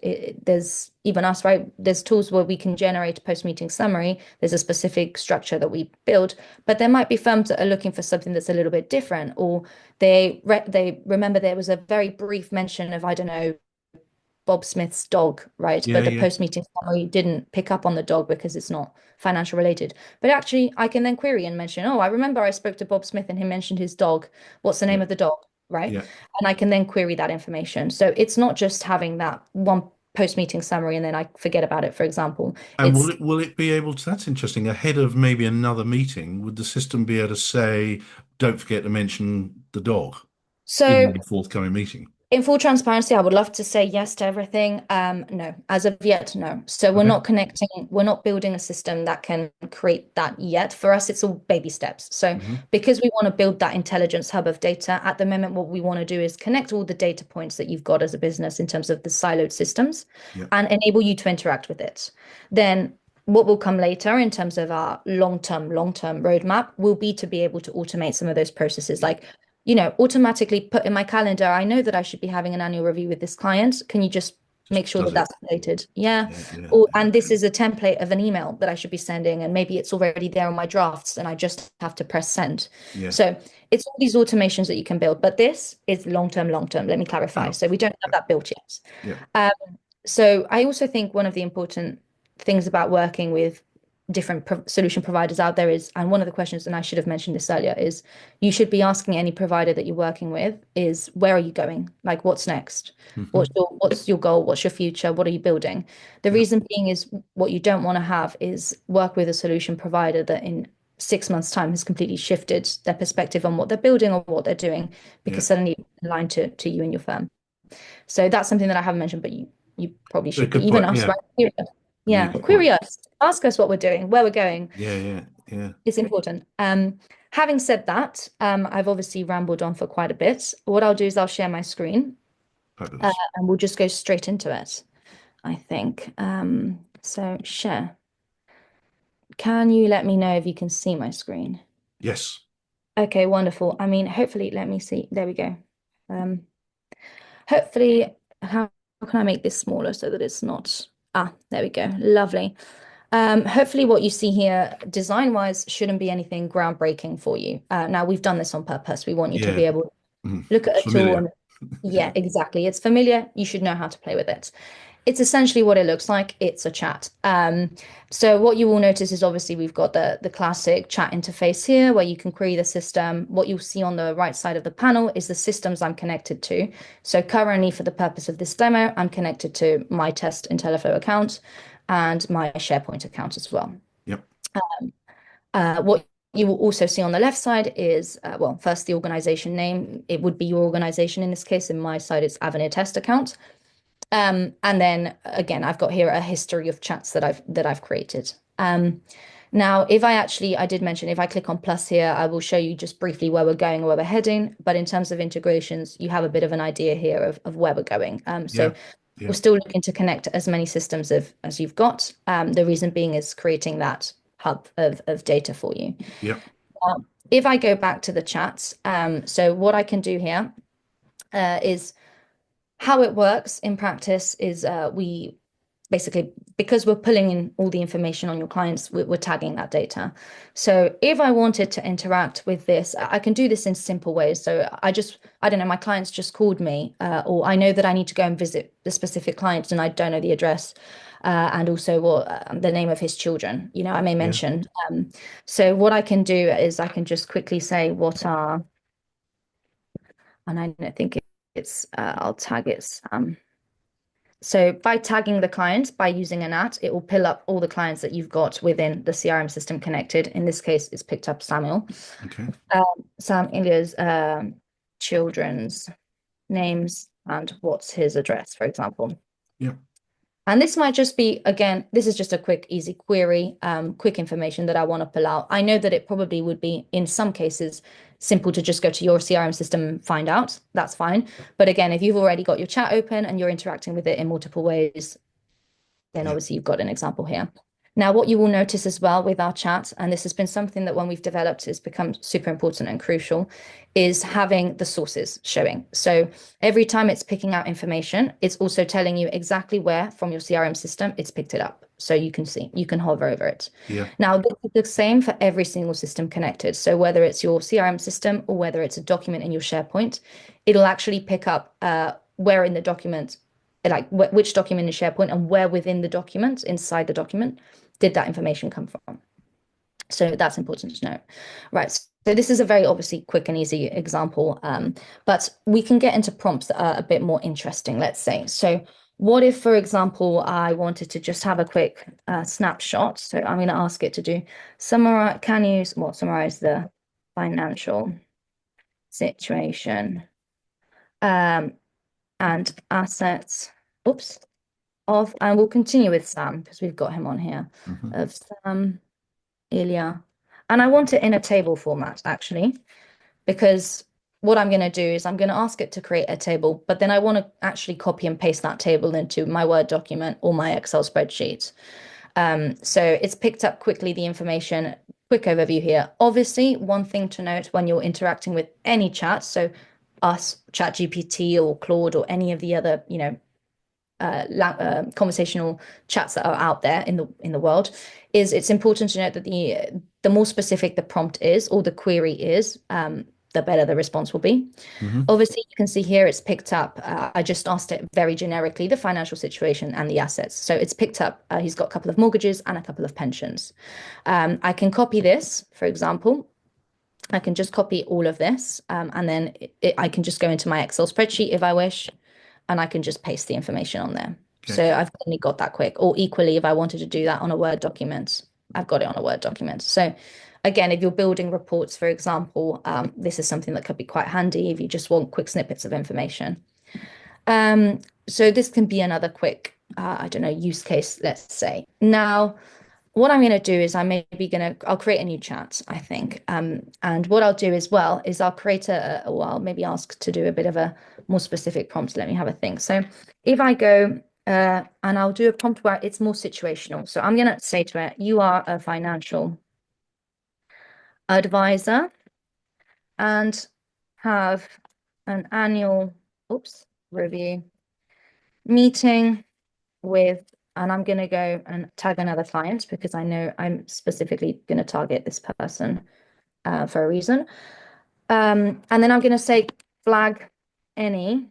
Speaker 3: there's even us, right? There's tools where we can generate a post-meeting summary. There's a specific structure that we build, but there might be firms that are looking for something that's a little bit different, or they remember there was a very brief mention of, I don't know, Bob Smith's dog, right?
Speaker 1: Yeah.
Speaker 3: But the
Speaker 1: Yeah.
Speaker 3: post-meeting summary didn't pick up on the dog because it's not financial related. But actually, I can then query and mention, oh, I remember I spoke to Bob Smith and he mentioned his dog. What's the name
Speaker 1: Yeah.
Speaker 3: of the dog? Right?
Speaker 1: Yeah.
Speaker 3: And I can then query that information. So it's not just having that one post-meeting summary and then I forget about it, for example.
Speaker 1: And
Speaker 3: It's
Speaker 1: will it be able to, that's interesting, ahead of maybe another meeting, would the system be able to say, don't forget to mention the dog in
Speaker 3: so
Speaker 1: the forthcoming meeting?
Speaker 3: in full transparency, I would love to say yes to everything. No, as of yet, no. So we're
Speaker 1: Okay.
Speaker 3: not connecting, we're not building a system that can create that yet. For us, it's all baby steps. So
Speaker 1: Hmm.
Speaker 3: because we want to build that intelligence hub of data, at the moment, what we want to do is connect all the data points that you've got as a business in terms of the siloed systems
Speaker 1: Yeah.
Speaker 3: and enable you to interact with it. Then what will come later in terms of our long-term roadmap will be to be able to automate some of those processes,
Speaker 1: Yeah.
Speaker 3: like automatically put in my calendar, I know that I should be having an annual review with this client. Can you just
Speaker 1: Just
Speaker 3: make sure
Speaker 1: does
Speaker 3: that
Speaker 1: it.
Speaker 3: that's updated? Yeah.
Speaker 1: Yeah. Yeah.
Speaker 3: Or,
Speaker 1: Yeah.
Speaker 3: and this is a template of an email that I should be sending, and maybe it's already there on my drafts, and I just have to press send.
Speaker 1: Yeah.
Speaker 3: So it's all these automations that you can build, but this is long term. Let me clarify.
Speaker 1: Oh,
Speaker 3: So we don't have
Speaker 1: yeah.
Speaker 3: that built yet.
Speaker 1: Yeah.
Speaker 3: Um, So I also think one of the important things about working with different solution providers out there is, and one of the questions, and I should have mentioned this earlier, is you should be asking any provider that you're working with is where are you going? Like what's next?
Speaker 1: Hmm.
Speaker 3: What's your goal? What's your future? What are you building? The
Speaker 1: Yeah,
Speaker 3: reason being is what you don't want to have is work with a solution provider that in 6 months' time has completely shifted their perspective on what they're building or what they're doing
Speaker 1: yeah.
Speaker 3: because suddenly it's aligned to you and your firm. So that's something that I haven't mentioned, but you probably
Speaker 1: A
Speaker 3: should be.
Speaker 1: good
Speaker 3: Even
Speaker 1: point.
Speaker 3: us,
Speaker 1: Yeah,
Speaker 3: right? Query us.
Speaker 1: yeah,
Speaker 3: Yeah,
Speaker 1: good point.
Speaker 3: query us. Ask us what we're doing, where we're going.
Speaker 1: Yeah, yeah, yeah.
Speaker 3: It's important. Having said that, I've obviously rambled on for quite a bit. What I'll do is I'll share my screen,
Speaker 1: Fabulous.
Speaker 3: and we'll just go straight into it, I think. So share. Can you let me know if you can see my screen?
Speaker 1: Yes.
Speaker 3: Okay, wonderful. I mean, hopefully, let me see. There we go. Um, Hopefully, how can I make this smaller so that it's not, there we go. Lovely. Hopefully what you see here design-wise shouldn't be anything groundbreaking for you. Now we've done this on purpose. We want you to
Speaker 1: Yeah.
Speaker 3: be able to look at
Speaker 1: It's
Speaker 3: a tool
Speaker 1: familiar.
Speaker 3: and yeah, exactly. It's familiar. You should know how to play with it. It's essentially what it looks like. It's a chat. So what you will notice is obviously we've got the classic chat interface here where you can query the system. What you'll see on the right side of the panel is the systems I'm connected to. So currently for the purpose of this demo, I'm connected to my test IntelliFlow account and my SharePoint account as well.
Speaker 1: Yep.
Speaker 3: What you will also see on the left side is, well, first the organization name. It would be your organization in this case. In my side, it's Avenir test account. And then again, I've got here a history of chats that I've created. Now, if I did mention, if I click on plus here, I will show you just briefly where we're going, where we're heading. But in terms of integrations, you have a bit of an idea here of where we're going. So
Speaker 1: Yeah.
Speaker 3: we're
Speaker 1: Yeah.
Speaker 3: still looking to connect as many systems as you've got. The reason being is creating that hub of data for you.
Speaker 1: Yep.
Speaker 3: If I go back to the chats, so what I can do here is how it works in practice is we basically, because we're pulling in all the information on your clients, we're tagging that data. So if I wanted to interact with this, I can do this in simple ways. So I don't know, my clients just called me, or I know that I need to go and visit the specific client and I don't know the address. And also what the name of his children, I may
Speaker 1: Yeah.
Speaker 3: mention. So what I can do is I can just quickly say what are, and I don't think it's, I'll tag it. So by tagging the client by using an @ it will pull up all the clients that you've got within the CRM system connected. In this case, it's picked up Samuel.
Speaker 1: Okay.
Speaker 3: Sam Ilya's children's names and what's his address, for example.
Speaker 1: Yep.
Speaker 3: And this might just be, again, this is just a quick, easy query, quick information that I want to pull out. I know that it probably would be, in some cases, simple to just go to your CRM system and find out. That's fine. But again, if you've already got your chat open and you're interacting with it in multiple ways, then
Speaker 1: Yep.
Speaker 3: obviously you've got an example here. Now, what you will notice as well with our chat, and this has been something that when we've developed has become super important and crucial, is having the sources showing. So every time it's picking out information, it's also telling you exactly where from your CRM system it's picked it up. So you can see, you can hover over it.
Speaker 1: Yeah.
Speaker 3: Now, this is the same for every single system connected. So whether it's your CRM system or whether it's a document in your SharePoint, it'll actually pick up where in the document, like which document in SharePoint and where within the document, inside the document, did that information come from? So that's important to know. Right. So this is a very obviously quick and easy example, but we can get into prompts that are a bit more interesting, let's say. So what if, for example, I wanted to just have a quick snapshot? So I'm going to ask it to do summarize, summarize the financial situation and assets, oops, and we'll continue with Sam because we've got him on here,
Speaker 1: Hmm.
Speaker 3: of Sam, Ilya. And I want it in a table format, actually, because what I'm going to do is I'm going to ask it to create a table, but then I want to actually copy and paste that table into my Word document or my Excel spreadsheet. So it's picked up quickly the information. Quick overview here. Obviously, one thing to note when you're interacting with any chat, so us, ChatGPT or Claude or any of the other, conversational chats that are out there in the world, is it's important to note that the more specific the prompt is or the query is, the better the response will be.
Speaker 1: Hmm.
Speaker 3: Obviously, you can see here it's picked up. I just asked it very generically, the financial situation and the assets. So it's picked up, he's got a couple of mortgages and a couple of pensions. I can copy this, for example. I can just copy all of this, and then I can just go into my Excel spreadsheet if I wish, and I can just paste the information on there.
Speaker 1: Okay.
Speaker 3: So I've only got that quick. Or equally, if I wanted to do that on a Word document, I've got it on a Word document. So again, if you're building reports, for example, this is something that could be quite handy if you just want quick snippets of information. So this can be another quick, I don't know, use case, let's say. Now, what I'm going to do is I'll create a new chat, I think. And what I'll do as well is I'll create or I'll maybe ask to do a bit of a more specific prompt. Let me have a think. So if I go, and I'll do a prompt where it's more situational. So I'm going to say to it, you are a financial advisor and have an annual, review meeting with, and I'm going to go and tag another client because I know I'm specifically going to target this person for a reason. And then I'm going to say flag any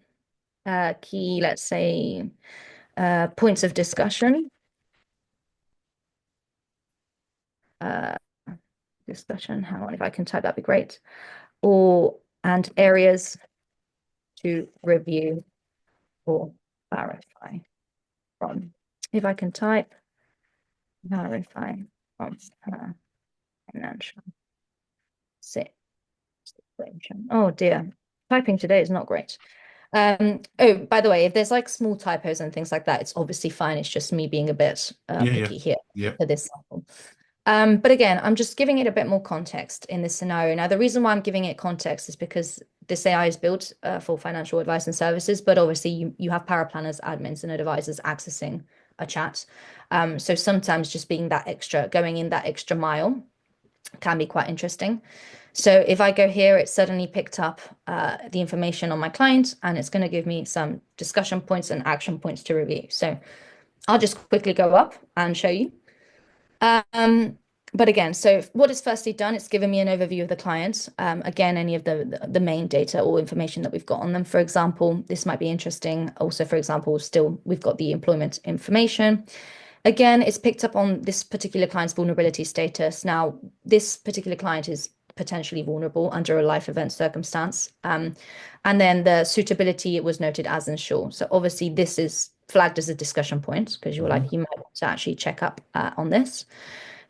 Speaker 3: key, let's say, points of discussion. Hang on, if I can type, that'd be great. And areas to review or clarify from. If I can type, clarify from financial situation. Oh dear, typing today is not great. Oh, by the way, if there's like small typos and things like that, it's obviously fine. It's just me being a bit picky here for this sample. But again, I'm just giving it a bit more context in this scenario. Now, the reason why I'm giving it context is because this AI is built for financial advice and services, but obviously you have power planners, admins, and advisors accessing a chat. So sometimes just being that extra, going in that extra mile can be quite interesting. So if I go here, it's suddenly picked up the information on my client, and it's going to give me some discussion points and action points to review. So I'll just quickly go up and show you. But again, so what it's firstly done, it's given me an overview of the client. Again, any of the main data or information that we've got on them. For example, this might be interesting. Also, for example, still we've got the employment information. Again, it's picked up on this particular client's vulnerability status. Now, this particular client is potentially vulnerable under a life event circumstance. And then the suitability, it was noted as unsure. So obviously this is flagged as a discussion point because you're like, you might want to actually check up on this.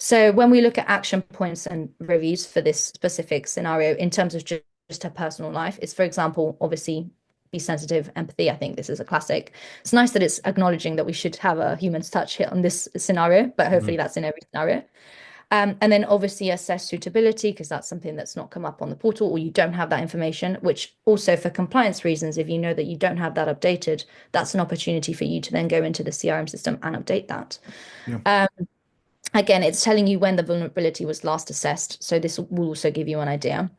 Speaker 3: So when we look at action points and reviews for this specific scenario in terms of just her personal life, it's, for example, obviously be sensitive, empathy. I think this is a classic. It's nice that it's acknowledging that we should have a human's touch here on this scenario, but hopefully that's in every scenario. And then obviously assess suitability, because that's something that's not come up on the portal or you don't have that information, which also for compliance reasons, if you know that you don't have that updated, that's an opportunity for you to then go into the CRM system and update that.
Speaker 1: Yeah.
Speaker 3: Again, it's telling you when the vulnerability was last assessed. So this will also give you an idea.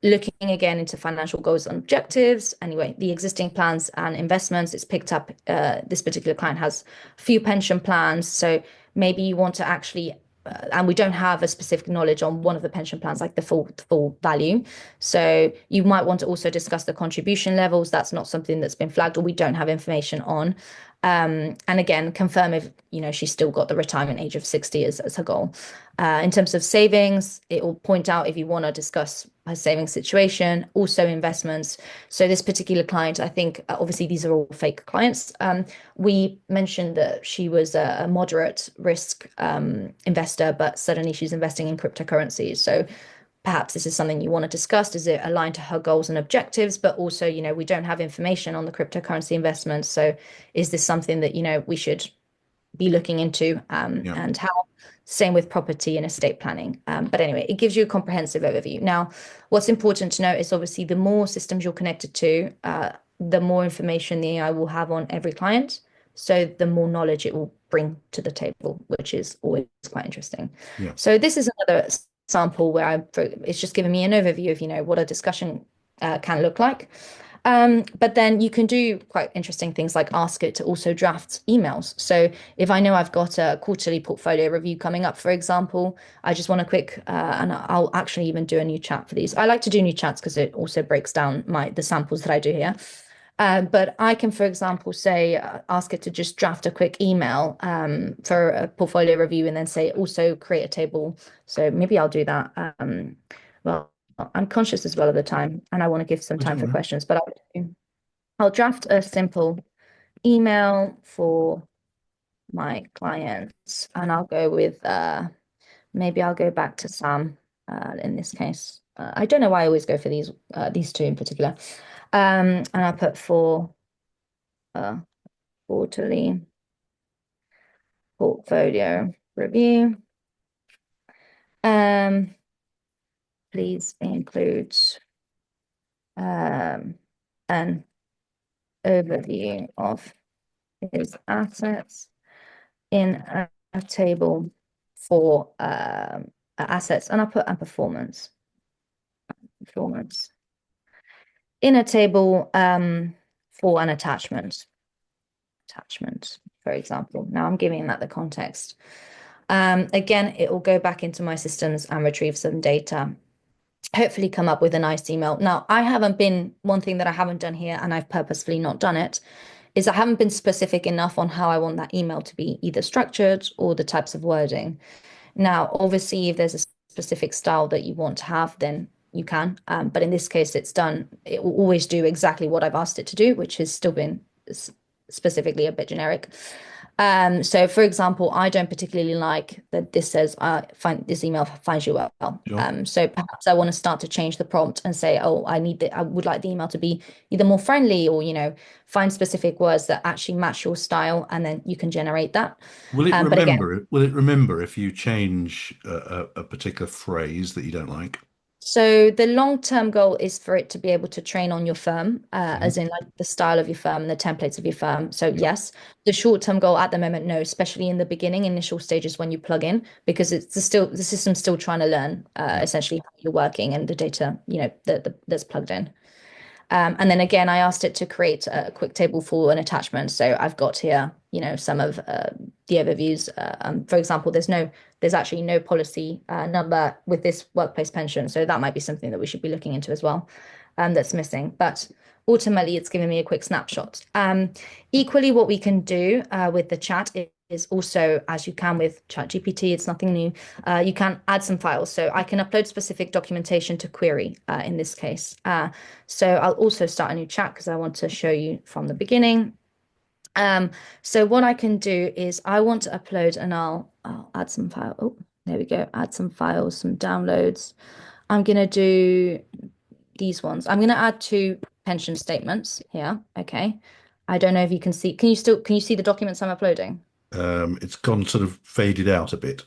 Speaker 3: Looking again into financial goals and objectives. Anyway, the existing plans and investments, it's picked up, this particular client has a few pension plans. So maybe you want to actually, and we don't have a specific knowledge on one of the pension plans, like the full value. So you might want to also discuss the contribution levels. That's not something that's been flagged or we don't have information on. And again, confirm if, she's still got the retirement age of 60 as her goal. In terms of savings, it will point out if you want to discuss her saving situation, also investments. So this particular client, I think, obviously these are all fake clients. We mentioned that she was a moderate risk investor, but suddenly she's investing in cryptocurrencies. So perhaps this is something you want to discuss. Is it aligned to her goals and objectives? But also, we don't have information on the cryptocurrency investments. So is this something that, we should be looking into and how? Same with property and estate planning. But anyway, it gives you a comprehensive overview. Now, what's important to note is obviously the more systems you're connected to, the more information the AI will have on every client. So the more knowledge it will bring to the table, which is always quite interesting.
Speaker 1: Yeah.
Speaker 3: So this is another sample where it's just giving me an overview of, what a discussion can look like. But then you can do quite interesting things like ask it to also draft emails. So if I know I've got a quarterly portfolio review coming up, for example, I just want a quick, and I'll actually even do a new chat for these. I like to do new chats because it also breaks down the samples that I do here. But I can, for example, say, ask it to just draft a quick email for a portfolio review and then say also create a table. So maybe I'll do that. Well, I'm conscious as well of the time and I want to give some time for questions, but I'll draft a simple email for my clients and I'll go with, maybe I'll go back to Sam in this case. I don't know why I always go for these two in particular. And I'll put for quarterly portfolio review. Please include an overview of his assets in a table for assets, and I'll put performance in a table for an attachment, for example. Now I'm giving that the context. Again, it will go back into my systems and retrieve some data, hopefully come up with a nice email. Now, one thing that I haven't done here, and I've purposefully not done it, is I haven't been specific enough on how I want that email to be either structured or the types of wording. Now, obviously, if there's a specific style that you want to have, then you can. But in this case, it will always do exactly what I've asked it to do, which has still been specifically a bit generic. So for example, I don't particularly like that this says, this email finds you well.
Speaker 1: Sure.
Speaker 3: So perhaps I want to start to change the prompt and say, oh, I would like the email to be either more friendly or, find specific words that actually match your style, and then you can generate that.
Speaker 1: Will it
Speaker 3: But again,
Speaker 1: remember? Will it remember if you change a particular phrase that you don't like?
Speaker 3: so the long-term goal is for it to be able to train on your firm, as
Speaker 1: Mhm.
Speaker 3: in like the style of your firm and the templates of your firm. So
Speaker 1: Yeah.
Speaker 3: yes, the short-term goal at the moment, no, especially in the beginning, initial stages when you plug in, because the system's still trying to learn
Speaker 1: Yeah.
Speaker 3: essentially how you're working and the data, that's plugged in. And then again, I asked it to create a quick table for an attachment. So I've got here, some of the overviews. For example, there's actually no policy number with this workplace pension. So that might be something that we should be looking into as well, that's missing. But ultimately, it's giving me a quick snapshot. Equally, what we can do with the chat is also, as you can with ChatGPT, it's nothing new. You can add some files. So I can upload specific documentation to query in this case. So I'll also start a new chat because I want to show you from the beginning. So what I can do is I want to upload and I'll add some file. Oh, there we go. Add some files, some downloads. I'm going to do these ones. I'm going to add 2 pension statements here. Okay. I don't know if you can see. Can you see the documents I'm uploading?
Speaker 1: It's gone sort of faded out a bit.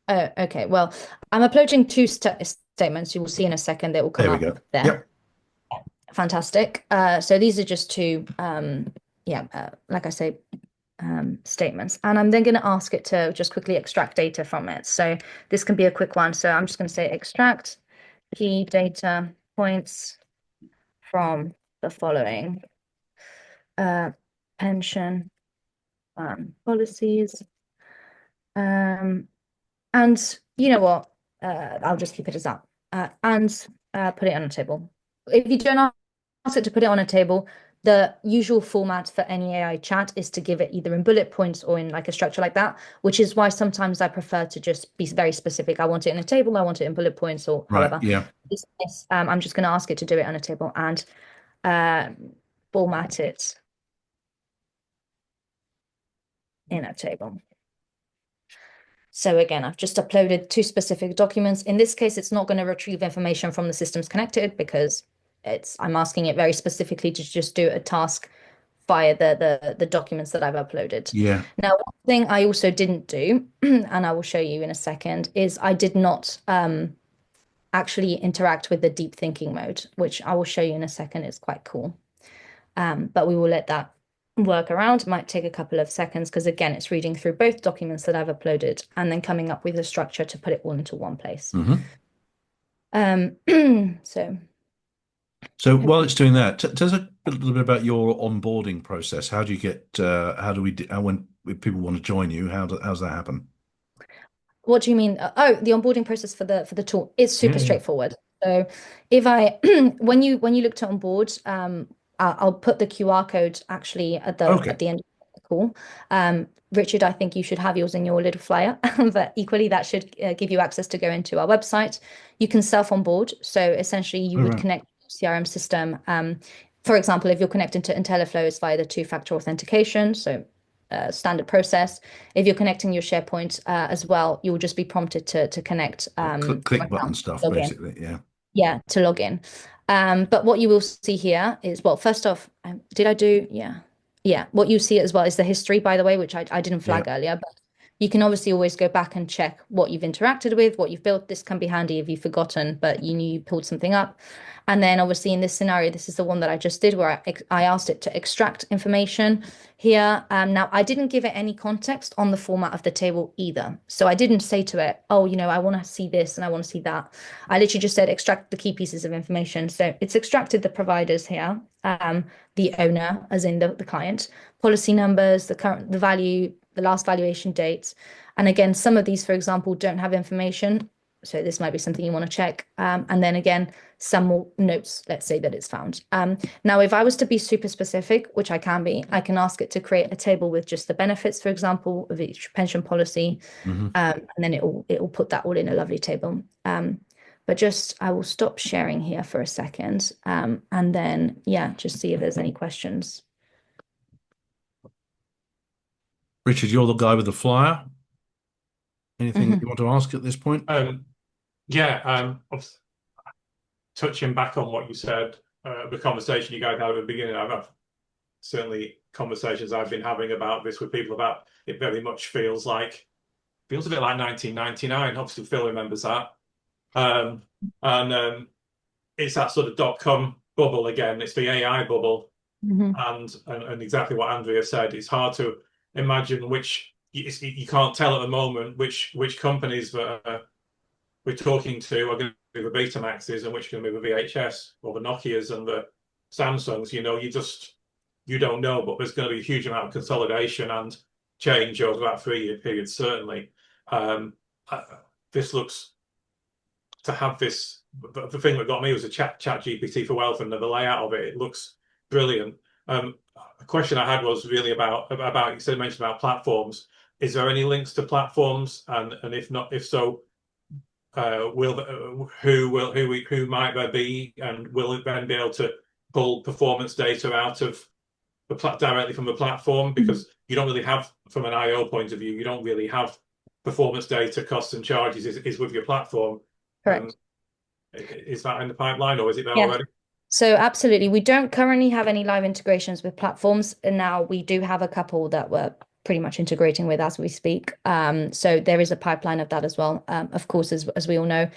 Speaker 3: Oh, okay. Well, I'm uploading 2 statements. You will see in a second they will come
Speaker 1: There we
Speaker 3: up
Speaker 1: go.
Speaker 3: there.
Speaker 1: Yep.
Speaker 3: Fantastic. So these are just 2, like I say, statements. And I'm then going to ask it to just quickly extract data from it. So this can be a quick one. So I'm just going to say extract key data points from the following pension policies. And you know what? I'll just keep it as that. And put it on a table. If you don't ask it to put it on a table, the usual format for any AI chat is to give it either in bullet points or in like a structure like that, which is why sometimes I prefer to just be very specific. I want it in a table, I want it in bullet points, or
Speaker 1: Right.
Speaker 3: however.
Speaker 1: Yeah.
Speaker 3: I'm just going to ask it to do it on a table and format it in a table. So again, I've just uploaded 2 specific documents. In this case, it's not going to retrieve information from the systems connected because I'm asking it very specifically to just do a task via the documents that I've uploaded.
Speaker 1: Yeah.
Speaker 3: Now, one thing I also didn't do, and I will show you in a second, is I did not actually interact with the deep thinking mode, which I will show you in a second. It's quite cool. But we will let that work around. It might take a couple of seconds because again, it's reading through both documents that I've uploaded and then coming up with a structure to put it all into one place.
Speaker 1: Hmm.
Speaker 3: So
Speaker 1: So while it's doing that, tell us a little bit about your onboarding process. How do you get, how do we, when people want to join you, how's that happen?
Speaker 3: What do you mean? Oh, the onboarding process for the tool is
Speaker 1: Yeah,
Speaker 3: super
Speaker 1: yeah.
Speaker 3: straightforward. So if I when you look to onboard, I'll put the QR code actually at
Speaker 1: Okay.
Speaker 3: the end of the call. Richard, I think you should have yours in your little flyer, but equally that should give you access to go into our website. You can self-onboard. So essentially, you
Speaker 1: All
Speaker 3: would
Speaker 1: right.
Speaker 3: connect to your CRM system. For example, if you're connecting to IntelliFlow, it's via the two-factor authentication. So standard process. If you're connecting your SharePoint as well, you'll just be prompted to connect your
Speaker 1: Click button
Speaker 3: account,
Speaker 1: stuff,
Speaker 3: log in.
Speaker 1: basically. Yeah.
Speaker 3: Yeah, to log in. But what you will see here is, well, first off, did I do? Yeah. Yeah. What you see as well is the history, by the way, which I didn't
Speaker 1: Yeah.
Speaker 3: flag earlier, but you can obviously always go back and check what you've interacted with, what you've built. This can be handy if you've forgotten, but you knew you pulled something up. And then obviously in this scenario, this is the one that I just did where I asked it to extract information here. Now, I didn't give it any context on the format of the table either. So I didn't say to it, oh, I want to see this and I want to see that. I literally just said extract the key pieces of information. So it's extracted the providers here, the owner, as in the client, policy numbers, the value, the last valuation dates. And again, some of these, for example, don't have information. So this might be something you want to check. And then again, some more notes, let's say that it's found. Now, if I was to be super specific, which I can be, I can ask it to create a table with just the benefits, for example, of each pension policy.
Speaker 1: Hmm.
Speaker 3: And then it will put that all in a lovely table. But just I will stop sharing here for a second. And then, yeah, just see if there's any questions.
Speaker 1: Richard, you're the guy with the flyer. Anything that
Speaker 3: Mhm.
Speaker 1: you want to ask at this point?
Speaker 2: Yeah, touching back on what you said, the conversation you guys had at the beginning, I've certainly conversations I've been having about this with people about it very much feels a bit like 1999. Obviously, Phil remembers that. Um, and it's that sort of dot-com bubble again. It's the AI bubble,
Speaker 3: Mhm.
Speaker 2: and exactly what Andrea said. It's hard to imagine you can't tell at the moment which companies that we're talking to are going to be the Betamaxes and which are going to be the VHS or the Nokias and the Samsungs. You don't know, but there's going to be a huge amount of consolidation and change over that 3 year period, certainly. Um, this looks to have this. The thing that got me was a chat GPT for wealth and the layout of it. It looks brilliant. A question I had was really about you said mentioned about platforms. Is there any links to platforms? And if not, if so, who might there be, and will it then be able to pull performance data out of directly from the platform? Because you don't really have, from an IO point of view, you don't really have performance data, costs and charges is with your platform. Um,
Speaker 3: Correct.
Speaker 2: is that in the pipeline or is it there
Speaker 3: Yes.
Speaker 2: already?
Speaker 3: So absolutely, we don't currently have any live integrations with platforms, and now we do have a couple that we're pretty much integrating with as we speak. So there is a pipeline of that as well. Of course, as we all know,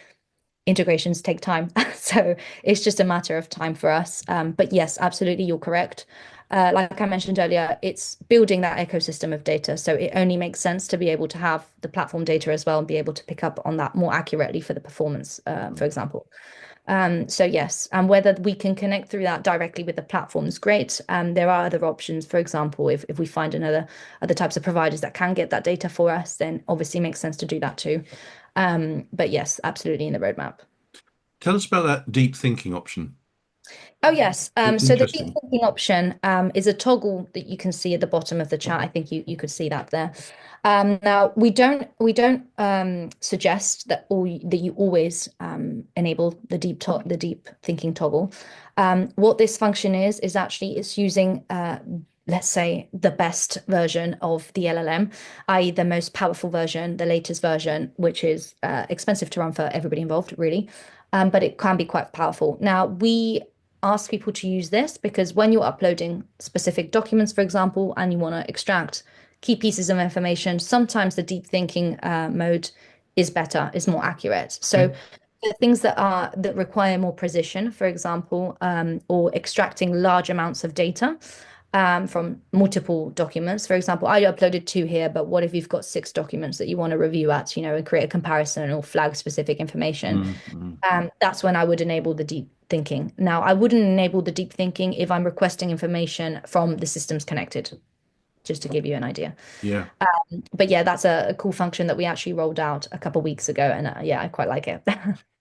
Speaker 3: integrations take time, so it's just a matter of time for us. But yes, absolutely, you're correct. Like I mentioned earlier, it's building that ecosystem of data. So it only makes sense to be able to have the platform data as well and be able to pick up on that more accurately for the performance, for example. So yes, and whether we can connect through that directly with the platform is great. There are other options. For example, if we find other types of providers that can get that data for us, then obviously it makes sense to do that too. But yes, absolutely in the roadmap.
Speaker 1: Tell us about that deep thinking option.
Speaker 3: Oh yes. So the deep
Speaker 1: Interesting.
Speaker 3: thinking option is a toggle that you can see at the bottom of the chat. I think you could see that there. Now we don't suggest that you always enable the deep thinking toggle. What this function is actually it's using let's say the best version of the LLM, i.e. the most powerful version, the latest version, which is expensive to run for everybody involved, really. But it can be quite powerful. Now, we ask people to use this because when you're uploading specific documents, for example, and you want to extract key pieces of information, sometimes the deep thinking mode is better, is more accurate. So
Speaker 1: Okay.
Speaker 3: the things that require more precision, for example, or extracting large amounts of data from multiple documents. For example, I uploaded two here, but what if you've got six documents that you want to review and create a comparison or flag specific information?
Speaker 1: Mm, mm.
Speaker 3: That's when I would enable the thinking. Now, I wouldn't enable the deep thinking if I'm requesting information from the systems connected, just to give you an idea.
Speaker 1: Yeah.
Speaker 3: But yeah, that's a cool function that we actually rolled out a couple of weeks ago, and yeah, I quite like it.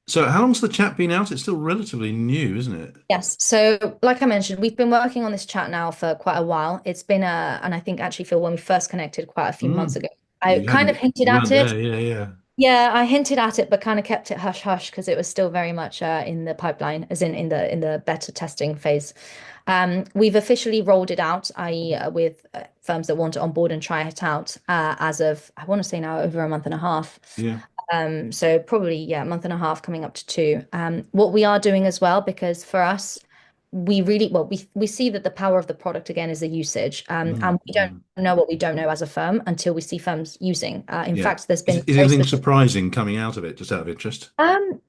Speaker 1: So how long's the chat been out? It's still relatively new, isn't it?
Speaker 3: Yes. So, like I mentioned, we've been working on this chat now for quite a while. It's been and I think actually, Phil, when we first connected quite a few months
Speaker 1: Mm.
Speaker 3: ago, I
Speaker 1: You
Speaker 3: kind of
Speaker 1: hadn't,
Speaker 3: hinted
Speaker 1: you
Speaker 3: at
Speaker 1: weren't
Speaker 3: it.
Speaker 1: there. Yeah, yeah.
Speaker 3: Yeah, I hinted at it, but kind of kept it hush hush because it was still very much in the pipeline, as in the beta testing phase. We've officially rolled it out, i.e., with firms that want to onboard and try it out as of, I want to say now, over a month and a half.
Speaker 1: Yeah.
Speaker 3: So probably, yeah, a month and a half coming up to two. What we are doing as well, because for us, we really, well, we see that the power of the product again is the usage.
Speaker 1: Mm,
Speaker 3: And we don't
Speaker 1: mm.
Speaker 3: know what we don't know as a firm until we see firms using. In
Speaker 1: Yeah.
Speaker 3: fact, there's been
Speaker 1: Is
Speaker 3: very
Speaker 1: anything
Speaker 3: specific.
Speaker 1: surprising coming out of it, just out of interest?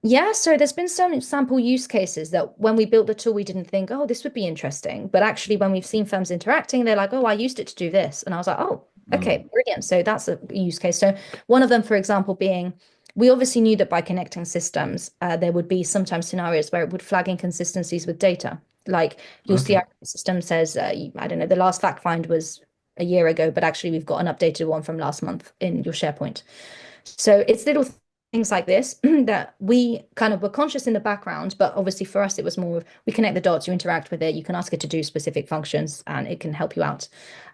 Speaker 3: Yeah, so there's been some sample use cases that when we built the tool, we didn't think, oh, this would be interesting. But actually, when we've seen firms interacting, they're like, oh, I used it to do this. And I was like, oh,
Speaker 1: Mm.
Speaker 3: okay, brilliant. So that's a use case. So one of them, for example, being we obviously knew that by connecting systems, there would be sometimes scenarios where it would flag inconsistencies with data. Like your
Speaker 1: Okay.
Speaker 3: CRM system says, I don't know, the last fact find was a year ago, but actually we've got an updated one from last month in your SharePoint. So it's little things like this that we kind of were conscious in the background, but obviously for us it was more of we connect the dots, you interact with it, you can ask it to do specific functions, and it can help you out.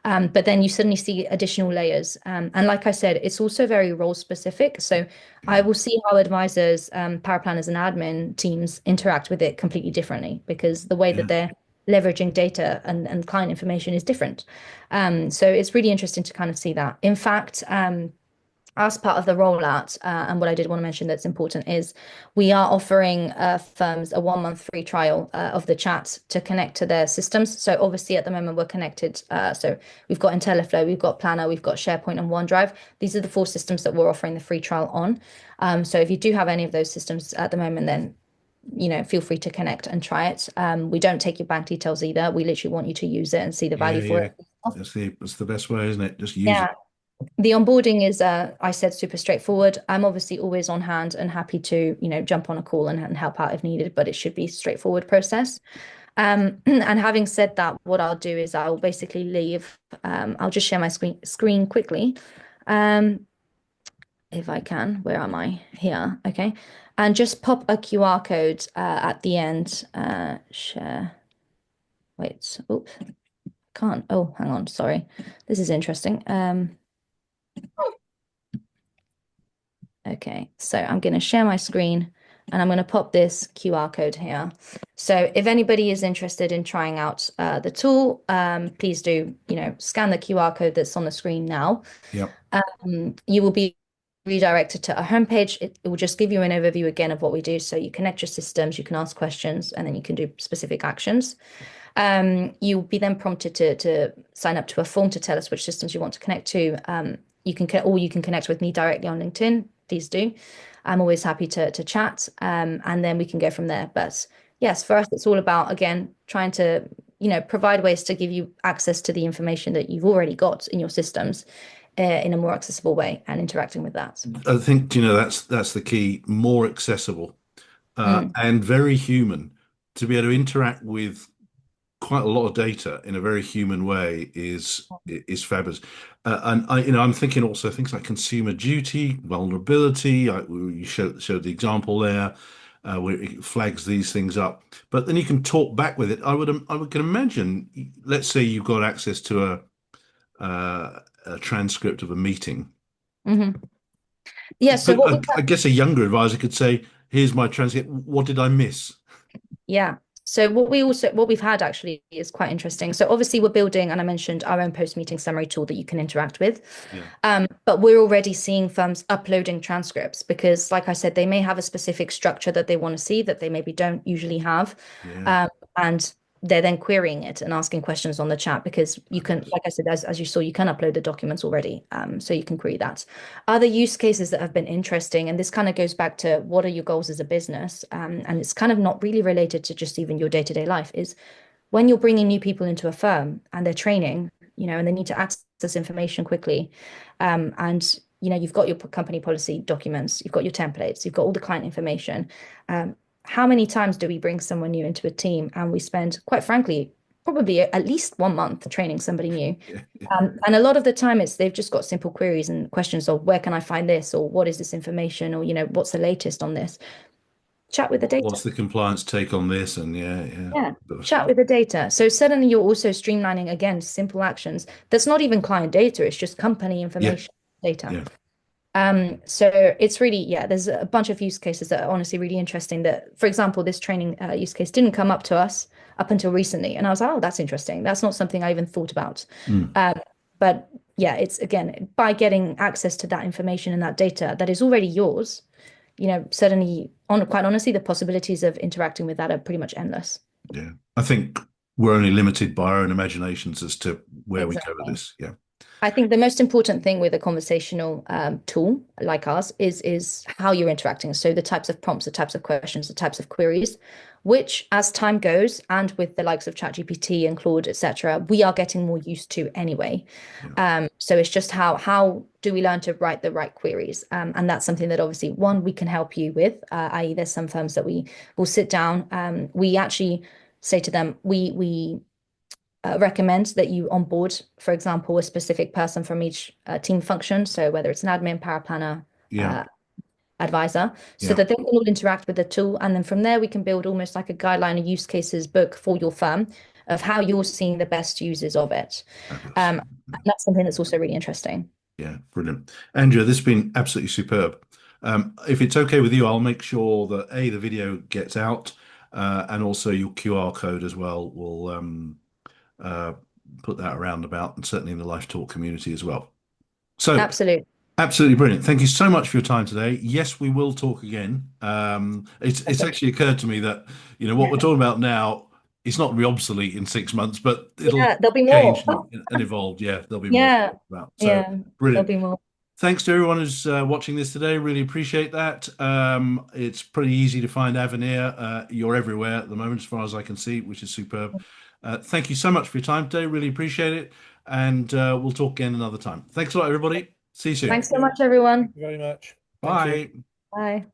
Speaker 3: But then you suddenly see additional layers, and like I said, it's also very role specific. So I
Speaker 1: Yeah.
Speaker 3: will see how advisors, power planners, and admin teams interact with it completely differently because the way that
Speaker 1: Yeah.
Speaker 3: they're leveraging data and client information is different. So it's really interesting to kind of see that. In fact, as part of the rollout, and what I did want to mention that's important is we are offering firms a 1 month free trial of the chat to connect to their systems. So obviously at the moment we're connected. So we've got IntelliFlow, we've got Planner, we've got SharePoint and OneDrive. These are the 4 systems that we're offering the free trial on. So if you do have any of those systems at the moment, then feel free to connect and try it. We don't take your bank details either. We literally want you to use it and see the
Speaker 1: Yeah,
Speaker 3: value for
Speaker 1: yeah.
Speaker 3: it.
Speaker 1: That's the best way, isn't it? Just use it.
Speaker 3: Yeah. The onboarding is, I said, super straightforward. I'm obviously always on hand and happy to, jump on a call and help out if needed, but it should be a straightforward process. And having said that, what I'll do is I'll basically leave. I'll just share my screen quickly. Um, if I can. Where am I? Here. Okay. And just pop a QR code at the end. Share. Wait. Oops. Can't. Oh, hang on. Sorry. This is interesting. Okay, so I'm going to share my screen and I'm going to pop this QR code here. So if anybody is interested in trying out the tool, please do, scan the QR code that's on the screen now.
Speaker 1: Yep.
Speaker 3: You will be redirected to a homepage. It will just give you an overview again of what we do. So you connect your systems, you can ask questions, and then you can do specific actions. You'll be then prompted to sign up to a form to tell us which systems you want to connect to. You can connect with me directly on LinkedIn. Please do. I'm always happy to chat, and then we can go from there. But yes, for us, it's all about again trying to provide ways to give you access to the information that you've already got in your systems in a more accessible way and interacting with that.
Speaker 1: I think that's the key. More accessible
Speaker 3: Mm,
Speaker 1: and very human. To be able to interact with quite a lot of data in a very human way is fabulous. And I'm thinking also things like consumer duty, vulnerability. You showed the example there where it flags these things up, but then you can talk back with it. I would can imagine. Let's say you've got access to a transcript of a meeting.
Speaker 3: hmm Yeah. So
Speaker 1: But
Speaker 3: what we
Speaker 1: I guess a younger advisor could say, "Here's my transcript. What did I miss?"
Speaker 3: Yeah. So what we've had actually is quite interesting. So obviously we're building, and I mentioned our own post-meeting summary tool that you can interact with.
Speaker 1: Yeah,
Speaker 3: But we're already seeing firms uploading transcripts because, like I said, they may have a specific structure that they want to see that they maybe don't usually have.
Speaker 1: yeah,
Speaker 3: And they're then querying it and asking questions on the chat because you can,
Speaker 1: fabulous.
Speaker 3: like I said, as you saw, you can upload the documents already. So you can query that. Other use cases that have been interesting, and this kind of goes back to what are your goals as a business? And it's kind of not really related to just even your day-to-day life, is when you're bringing new people into a firm and they're training, and they need to access information quickly. And you've got your company policy documents, you've got your templates, you've got all the client information. how many times do we bring someone new into a team and we spend, quite frankly, probably at least 1 month training somebody new.
Speaker 1: Yeah.
Speaker 3: And a lot of the time they've just got simple queries and questions of where can I find this, or what is this information, or what's the latest on this. Chat with the data.
Speaker 1: What's the compliance take on this? And
Speaker 3: Yeah, chat with the data. So suddenly you're also streamlining, again, simple actions. That's not even client data, it's just company information data.
Speaker 1: Yeah.
Speaker 3: So it's really, there's a bunch of use cases that are honestly really interesting that, for example, this training use case didn't come up to us up until recently. And I was like, oh, that's interesting. That's not something I even thought about. But yeah, it's, again, by getting access to that information and that data that is already yours, suddenly, quite honestly, the possibilities of interacting with that are pretty much endless.
Speaker 1: Yeah. I think we're only limited by our own imaginations as to where we go with
Speaker 3: Exactly.
Speaker 1: this. Yeah.
Speaker 3: I think the most important thing with a conversational tool like ours is how you're interacting. So the types of prompts, the types of questions, the types of queries, which as time goes, and with the likes of ChatGPT and Claude, etc., we are getting more used to anyway. So it's just how do we learn to write the right queries? And that's something that obviously, one, we can help you with, i.e. there's some firms that we will sit down. We actually say to them, we recommend that you onboard, for example, a specific person from each team function. So whether it's an admin, paraplanner, advisor, so that they can all interact with the tool. And then from there, we can build almost like a guideline, a use cases book for your firm of how you're seeing the best uses of it. And that's something that's also really interesting.
Speaker 1: Yeah, brilliant. Andrea, this has been absolutely superb. If it's okay with you, I'll make sure that the video gets out and also your QR code as well. We'll put that around about, and certainly in the Life Talk community as well. So absolutely brilliant. Thank you so much for your time today. Yes, we will talk again. It's actually occurred to me that what we're talking about now is not going to be obsolete in 6 months, but it'll
Speaker 3: there'll be
Speaker 1: change
Speaker 3: more
Speaker 1: and evolve. Yeah, there'll be more about. So brilliant.
Speaker 3: There'll be more.
Speaker 1: Thanks to everyone who's watching this today. Really appreciate that. It's pretty easy to find Avenir. You're everywhere at the moment, as far as I can see, which is superb. Thank you so much for your time today. Really appreciate it. And we'll talk again another time. Thanks a lot, everybody. See you soon.
Speaker 3: Thanks so much, everyone.
Speaker 4: Thank you very much.
Speaker 1: Bye.
Speaker 3: Bye.